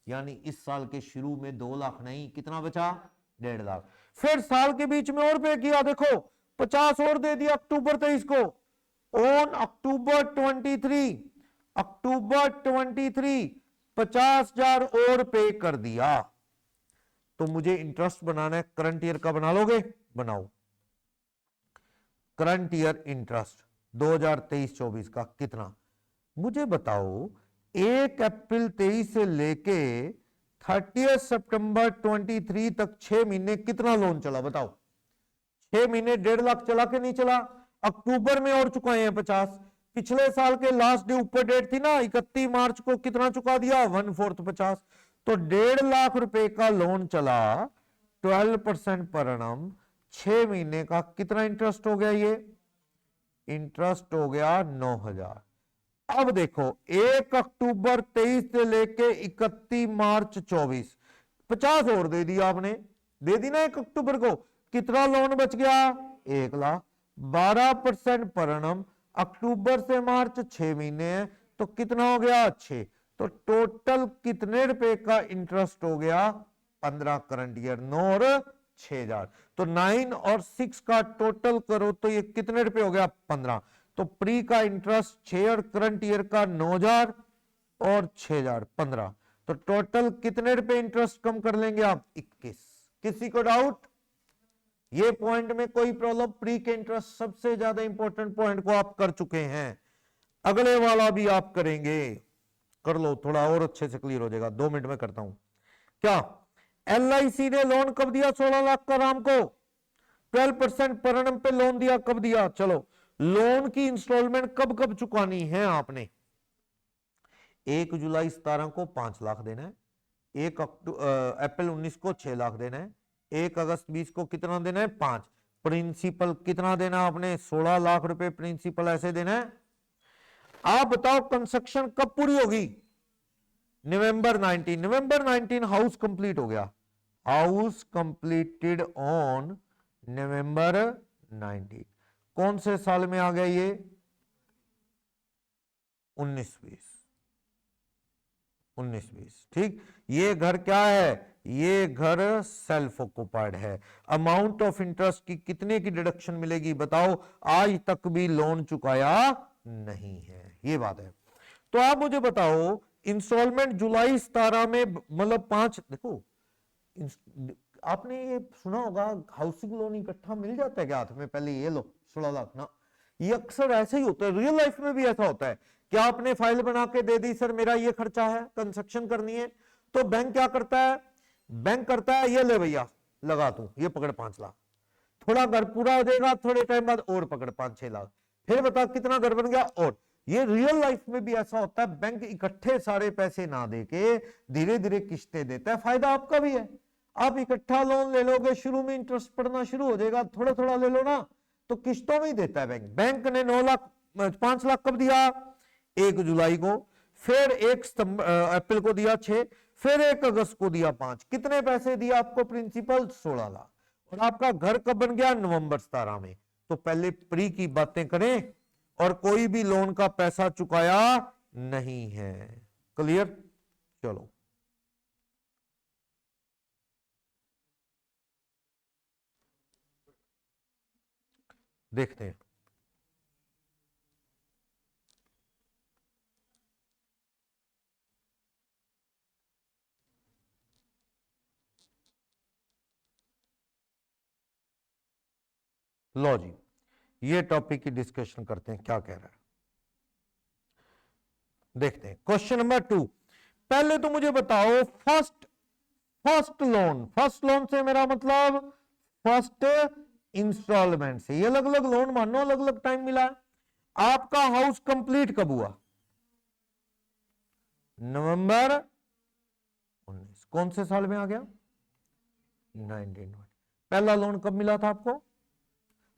A: यानी इस साल के शुरू में 2 लाख नहीं, कितना बचा, 1.5 लाख। फिर साल के बीच में और पे किया, देखो 50 और दे दिया अक्टूबर 23 को, ऑन अक्टूबर 23, अक्टूबर 23 50,000 और पे कर दिया। तो मुझे इंटरेस्ट बनाना है, करंट ईयर का बना लोगे, बनाओ, करंट ईयर इंटरेस्ट 2023-24 का कितना, मुझे बताओ 1 अप्रैल 23 से लेके 30 सितंबर 23 तक 6 महीने कितना लोन चला, बताओ, 6 महीने 1.5 लाख चला के नहीं चला, अक्टूबर में और चुकाए हैं 50, पिछले साल के लास्ट डे ऊपर डेट थी ना 31 मार्च को, कितना चुका दिया, 1/4 50, तो 1.5 लाख रुपए का लोन चला, 12% पर एनम, 6 महीने का कितना इंटरेस्ट हो गया, ये इंटरेस्ट हो गया 9,000। अब देखो 1 अक्टूबर 23 से लेके 31 मार्च 24, 50 और दे दिया आपने, दे दी ना 1 अक्टूबर को, कितना लोन बच गया, 1 लाख, 12% पर एनम, अक्टूबर से मार्च 6 महीने हैं, तो कितना हो गया, 6, तो टोटल कितने रुपए का इंटरेस्ट हो गया, 15 करंट ईयर, 9 और 6,000, तो 9 और 6 का टोटल करो तो ये कितने रुपए हो गया, 15, तो प्री का इंटरेस्ट 6 और करंट ईयर का 9,000 और 6,000 15, तो टोटल कितने रुपए इंटरेस्ट कम कर लेंगे आप, 21। किसी को डाउट, ये पॉइंट में कोई प्रॉब्लम, प्री के इंटरेस्ट सबसे ज्यादा इंपॉर्टेंट पॉइंट को आप कर चुके हैं, अगले वाला भी आप करेंगे, कर लो, थोड़ा और अच्छे से क्लियर हो जाएगा, 2 मिनट में करता हूं। क्या LIC ने लोन कब दिया, 16 लाख का राम को, 12% पर एनम पे लोन दिया, कब दिया, चलो लोन की इंस्टॉलमेंट कब कब चुकानी है आपने, 1 जुलाई 17 को 5 लाख देना है, 1 अप्रैल 19 को 6 लाख देना है, 1 अगस्त 20 को कितना देना है, 5, प्रिंसिपल कितना देना आपने, 16 लाख रुपए प्रिंसिपल ऐसे देना है। आप बताओ कंस्ट्रक्शन कब पूरी होगी? नवंबर 19। नवंबर 19 हाउस कंप्लीट हो गया, हाउस कंप्लीटेड ऑन नवंबर 19। कौन से साल में आ गया ये? 1920। 1920, ठीक। ये घर क्या है? ये घर सेल्फ ऑक्युपाइड है। अमाउंट ऑफ इंटरेस्ट की कितने की डिडक्शन मिलेगी बताओ? आज तक भी लोन चुकाया नहीं है, ये बात है। तो आप मुझे बताओ, इंस्टॉलमेंट जुलाई 17 में, मतलब 5, देखो आपने ये सुना होगा हाउसिंग लोन इकट्ठा मिल जाता है क्या हाथ में, पहले ये लो 16 लाख ना। ये अक्सर ऐसे ही होता है, रियल लाइफ में भी ऐसा होता है। क्या आपने फाइल बना के दे दी, सर मेरा ये खर्चा है, कंस्ट्रक्शन करनी है, तो बैंक क्या करता है? बैंक करता है ये ले भैया लगा तू, ये पकड़ 5 लाख, थोड़ा घर पूरा हो जाएगा, थोड़े टाइम बाद और पकड़ 5-6 लाख, फिर बता कितना घर बन गया। और ये रियल लाइफ में भी ऐसा होता है, बैंक इकट्ठे सारे पैसे ना देके धीरे धीरे किस्तें देता है, फायदा आपका भी है। आप इकट्ठा लोन ले लोगे, शुरू में इंटरेस्ट पड़ना शुरू हो जाएगा, थोड़ा थोड़ा ले लो ना, तो किस्तों में ही देता है बैंक। बैंक ने 5 लाख कब दिया? 1 जुलाई को, फिर 1 अप्रैल को दिया 6, फिर 1 अगस्त को दिया 5। कितने पैसे दिया आपको प्रिंसिपल? 16 लाख। और आपका घर कब बन गया? नवंबर 17 में। तो पहले प्री की बातें करें, और कोई भी लोन का पैसा चुकाया नहीं है। क्लियर? चलो देखते हैं। लो जी, ये टॉपिक की डिस्कशन करते हैं, क्या कह रहा है देखते हैं। क्वेश्चन नंबर 2, पहले तो मुझे बताओ फर्स्ट लोन से मेरा मतलब फर्स्ट इंस्टॉलमेंट से। ये अलग अलग लोन मानो, अलग अलग टाइम मिला है। आपका हाउस कंप्लीट कब हुआ? नवंबर 19। कौन से साल में आ गया? 1920। पहला लोन कब मिला था आपको?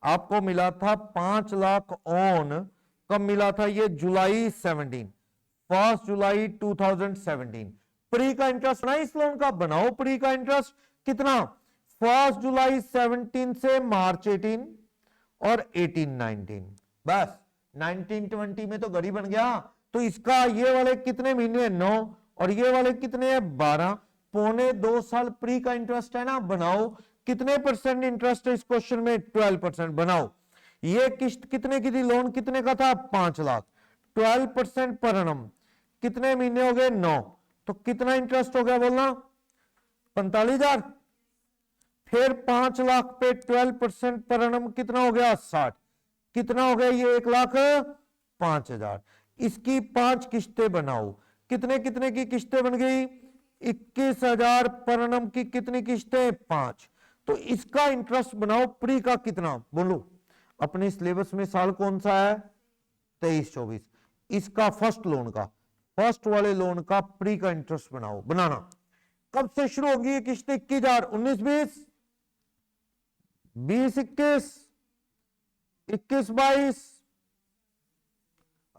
A: आपको मिला था 5 लाख ऑन, कब मिला था ये? जुलाई 17, 1 जुलाई 2017। प्री का इंटरेस्ट ना इस लोन का, बनाओ प्री का इंटरेस्ट कितना? 1 जुलाई 17 से मार्च 18 और 18-19, बस 19-20 में तो गड़ी बन गया। तो इसका ये वाले कितने महीने? 9, और ये वाले कितने हैं? 12, पौने 2 साल प्री का इंटरेस्ट है ना। बनाओ कितने परसेंट इंटरेस्ट है इस क्वेश्चन में? 12% बनाओ। ये किस्त कितने की थी? लोन कितने का था? 5 लाख। 12% पर annum, कितने महीने हो गए? 9। तो कितना इंटरेस्ट हो गया बोलना? 45,000। फिर 5 लाख पे 12% पर annum कितना हो गया? 60। कितना हो गया ये? 1,05,000। इसकी 5 किस्तें बनाओ। कितने कितने की किस्तें बन गई? 21,000 पर annum की कितनी किस्तें? 5। तो इसका इंटरेस्ट बनाओ प्री का कितना बोलो? अपने सिलेबस में साल कौन सा है? 23-24। इसका फर्स्ट लोन का, फर्स्ट वाले लोन का प्री का इंटरेस्ट बनाओ। बनाना कब से शुरू होगी ये किस्त? 21,000, 19-20, 20-21, 21-22।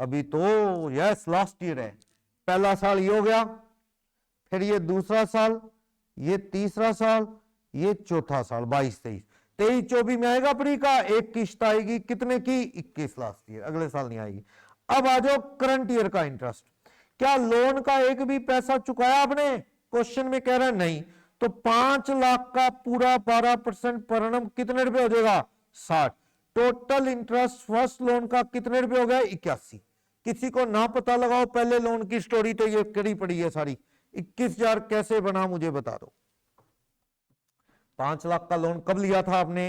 A: अभी तो यस लास्ट ईयर है। पहला साल ये हो गया, फिर ये दूसरा साल, ये तीसरा साल, ये चौथा साल 22-23। 23-24 में आएगा प्री का। एक किस्त आएगी कितने की? 21 लास्ट ईयर, अगले साल नहीं आएगी। अब आ जाओ करंट ईयर का इंटरेस्ट। क्या लोन का एक भी पैसा चुकाया आपने? क्वेश्चन में कह रहा है नहीं। तो 5 लाख का पूरा 12% पर annum कितने रुपए हो जाएगा? 60। टोटल इंटरेस्ट फर्स्ट लोन का कितने रुपए हो गया? 81। किसी को ना पता लगाओ पहले लोन की स्टोरी, तो ये कड़ी पड़ी है सारी। 21,000 कैसे बना मुझे बता दो। 5 लाख का लोन कब लिया था आपने?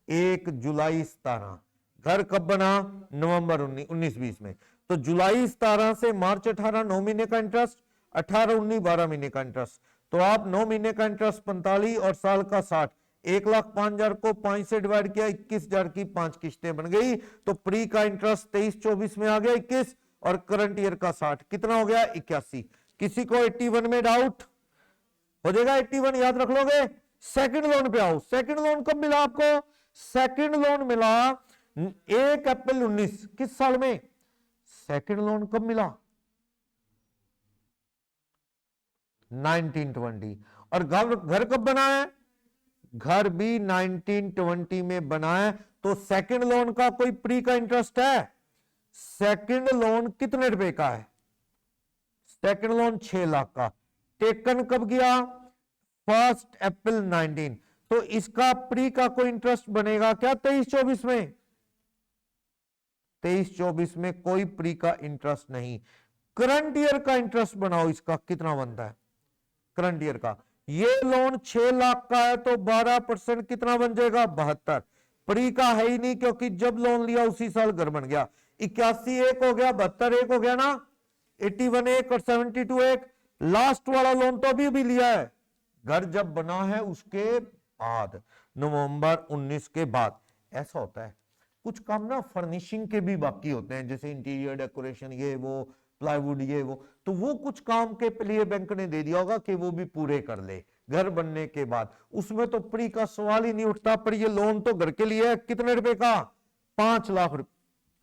A: 1 जुलाई 17। घर कब बना? नवंबर 19-20 में। तो जुलाई 17 से मार्च 18, 9 महीने का इंटरेस्ट, 18-19 12 महीने का इंटरेस्ट। तो आप 9 महीने का इंटरेस्ट 45 और साल का 60। 1,05,000 को 5 से डिवाइड किया, 21,000 की 5 किस्तें बन गई। तो प्री का इंटरेस्ट 23-24 में आ गया 21, और करंट ईयर का 60 कितना हो गया? 81। किसी को 81 में डाउट हो जाएगा? 81 याद रख लोगे। सेकंड लोन पे आओ। सेकंड लोन कब मिला आपको? सेकंड लोन मिला 1 अप्रैल 19। किस साल में? सेकंड लोन कब मिला? 1920। और घर कब बना है? घर भी 1920 में बना है। तो सेकंड लोन का कोई प्री का इंटरेस्ट है? सेकंड लोन कितने रुपए का है? सेकंड लोन 6 लाख का। टेकन कब गया? 1 अप्रैल 19। तो इसका प्री का कोई इंटरेस्ट बनेगा क्या 23-24 में? 23-24 में कोई प्री का इंटरेस्ट नहीं। करंट ईयर का इंटरेस्ट बनाओ, इसका कितना बनता है करंट ईयर का? ये लोन 6 लाख का है तो 12% कितना बन जाएगा? 72। प्री का है ही नहीं क्योंकि जब लोन लिया उसी साल घर बन गया। 81 एक हो गया, 72 एक हो गया ना, 81 एक और 72 एक। लास्ट वाला लोन तो अभी लिया है, घर जब बना है उसके बाद, नवंबर 19 के बाद। ऐसा होता है। कुछ काम ना फर्निशिंग के भी बाकी होते हैं, जैसे इंटीरियर डेकोरेशन, ये वो, प्लाईवुड, ये वो, तो वो कुछ काम के लिए बैंक ने दे दिया होगा कि वो भी पूरे कर ले घर बनने के बाद। उसमें तो प्री का सवाल ही नहीं उठता। पर ये लोन तो घर के लिए है, कितने रुपए का? 5 लाख रुपए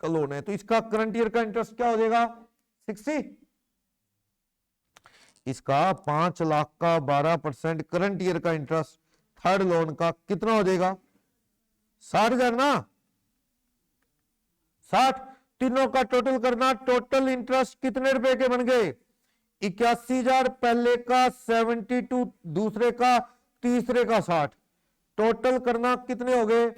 A: का लोन है। तो इसका करंट ईयर का इंटरेस्ट क्या हो जाएगा? 60। इसका 5 लाख का 12% करंट ईयर का इंटरेस्ट थर्ड लोन का कितना हो जाएगा? 60,000 ना, 60। तीनों का टोटल करना, टोटल इंटरेस्ट कितने रुपए के बन गए? 81,000 पहले का, 72 दूसरे का, तीसरे का 60। टोटल करना कितने हो गए?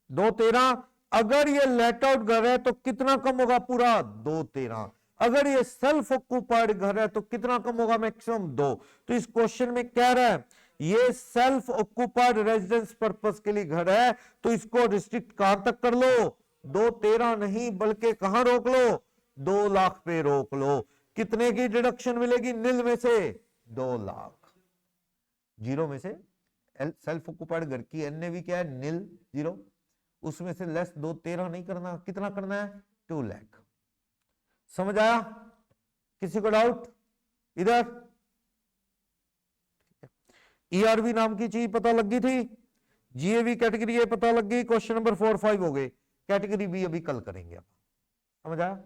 A: 213। अगर ये लेट आउट घर है तो कितना कम होगा पूरा? 213। अगर ये सेल्फ ऑक्यूपाइड घर है तो कितना कम होगा? मैक्सिमम 2। तो इस क्वेश्चन में कह रहा है ये सेल्फ ऑक्यूपाइड रेजिडेंस पर्पस के लिए घर है, तो इसको रिस्ट्रिक्ट कहां तक कर लो? 213 नहीं, बल्कि कहां रोक लो? 2 लाख पे रोक लो। कितने की डिडक्शन मिलेगी? नील में से 2 लाख, जीरो में से सेल्फ ऑक्यूपाइड घर की एनएवी क्या है? नील, जीरो। उसमें से लेस 213 नहीं करना, कितना करना है? 2 लाख। समझ आया? किसी को डाउट? इधर ईआरवी नाम की चीज पता लग गई थी, जीएवी कैटेगरी ए पता लग गई, क्वेश्चन नंबर 4, 5 हो गए। कैटेगरी बी अभी कल करेंगे। समझ आया?